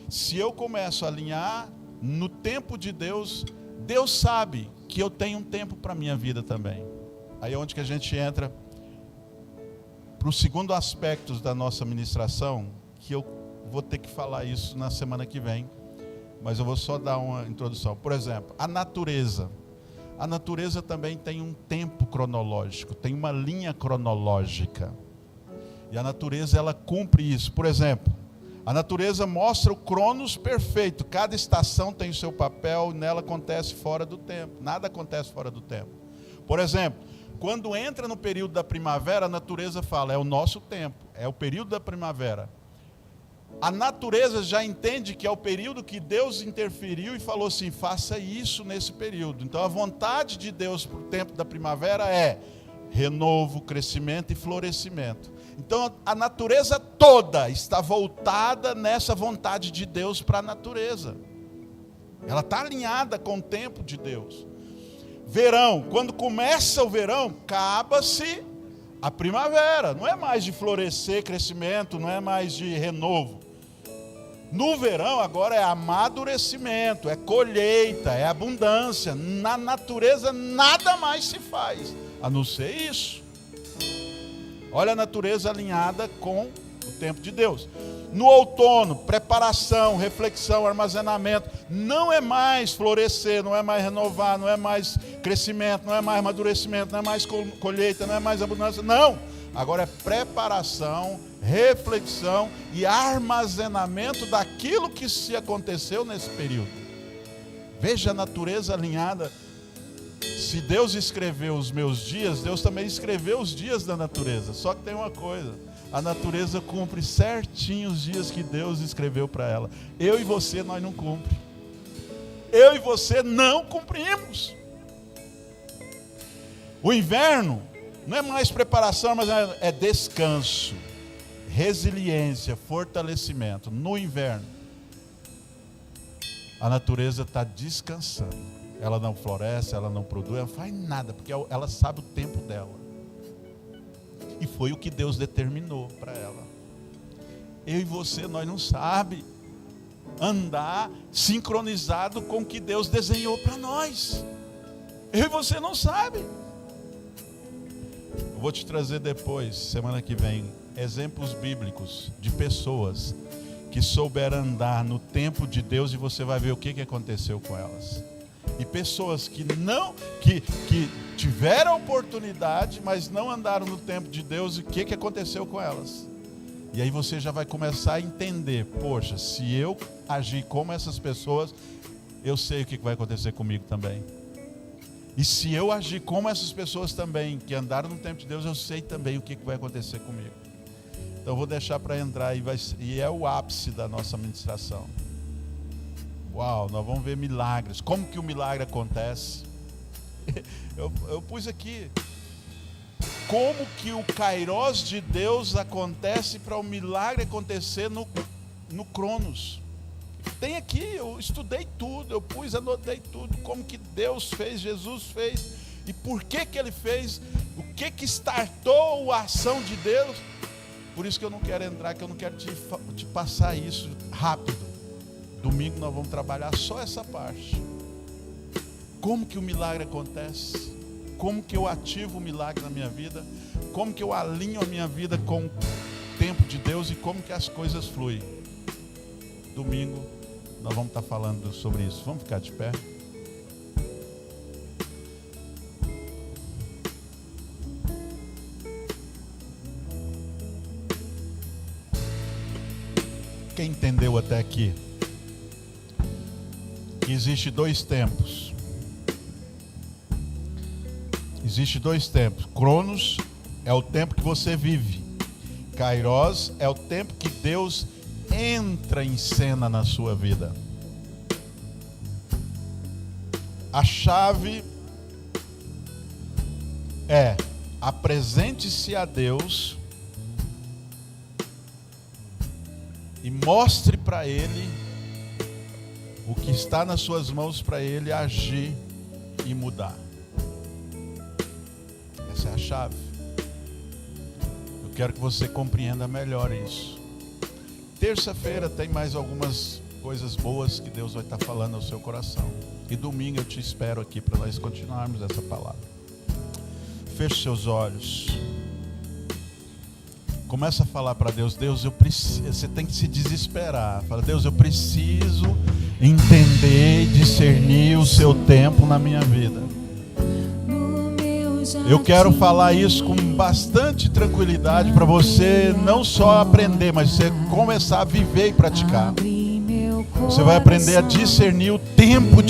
Se eu começo a alinhar no tempo de Deus, Deus sabe que eu tenho um tempo para a minha vida também. Aí é onde que a gente entra para o segundo aspecto da nossa ministração, que eu vou ter que falar isso na semana que vem, mas eu vou só dar uma introdução. Por exemplo, a natureza. A natureza também tem um tempo cronológico, tem uma linha cronológica. E a natureza, ela cumpre isso. Por exemplo, a natureza mostra o cronos perfeito. Cada estação tem o seu papel, nela acontece fora do tempo. Nada acontece fora do tempo. Por exemplo, quando entra no período da primavera, a natureza fala, é o nosso tempo, é o período da primavera. A natureza já entende que é o período que Deus interferiu e falou assim, faça isso nesse período. Então a vontade de Deus para o tempo da primavera é renovo, crescimento e florescimento. Então a natureza toda está voltada nessa vontade de Deus para a natureza. Ela está alinhada com o tempo de Deus. Verão, quando começa o verão, acaba-se a primavera. Não é mais de florescer, crescimento, não é mais de renovo. No verão agora é amadurecimento, é colheita, é abundância. Na natureza nada mais se faz, a não ser isso. Olha a natureza alinhada com o tempo de Deus. No outono, preparação, reflexão, armazenamento. Não é mais florescer, não é mais renovar, não é mais crescimento, não é mais amadurecimento, não é mais colheita, não é mais abundância. Não! Agora é preparação, reflexão e armazenamento daquilo que se aconteceu nesse período. Veja a natureza alinhada. Se Deus escreveu os meus dias, Deus também escreveu os dias da natureza. Só que tem uma coisa. A natureza cumpre certinho os dias que Deus escreveu para ela. Eu e você, nós não cumprimos. Eu e você não cumprimos. O inverno não é mais preparação, mas é descanso, resiliência, fortalecimento. No inverno, a natureza está descansando. Ela não floresce, ela não produz, ela não faz nada, porque ela sabe o tempo dela. E foi o que Deus determinou para ela. Eu e você, nós não sabemos andar sincronizado com o que Deus desenhou para nós. Eu e você não sabe. Eu vou te trazer depois, semana que vem, exemplos bíblicos de pessoas que souberam andar no tempo de Deus e você vai ver o que aconteceu com elas. E pessoas que tiveram a oportunidade, mas não andaram no tempo de Deus, e o que aconteceu com elas? E aí você já vai começar a entender, poxa, se eu agir como essas pessoas, eu sei o que vai acontecer comigo também. E se eu agir como essas pessoas também, que andaram no tempo de Deus, eu sei também o que vai acontecer comigo. Então eu vou deixar para entrar e é o ápice da nossa ministração. Uau, nós vamos ver milagres. Como que o milagre acontece? Eu pus aqui. Como que o Kairos de Deus acontece para o milagre acontecer no Cronos? Tem aqui, eu estudei tudo, anotei tudo. Como que Deus fez, Jesus fez. E por que ele fez. O que startou a ação de Deus. Por isso que eu não quero entrar, que eu não quero te passar isso rápido. Domingo nós vamos trabalhar só essa parte. Como que o milagre acontece? Como que eu ativo o milagre na minha vida? Como que eu alinho a minha vida com o tempo de Deus e como que as coisas fluem? Domingo nós vamos estar falando sobre isso. Vamos ficar de pé? Quem entendeu até aqui? Que existe dois tempos. Existe dois tempos. Cronos é o tempo que você vive. Kairos é o tempo que Deus entra em cena na sua vida. A chave é: apresente-se a Deus e mostre para Ele o que está nas suas mãos para Ele agir e mudar. Essa é a chave. Eu quero que você compreenda melhor isso. Terça-feira tem mais algumas coisas boas que Deus vai estar falando ao seu coração. E domingo eu te espero aqui para nós continuarmos essa palavra. Feche seus olhos. Começa a falar para Deus. Deus, eu preciso. Você tem que se desesperar. Fala: Deus, eu preciso entender e discernir o seu tempo na minha vida. Eu quero falar isso com bastante tranquilidade para você não só aprender, mas você começar a viver e praticar. Você vai aprender a discernir o tempo de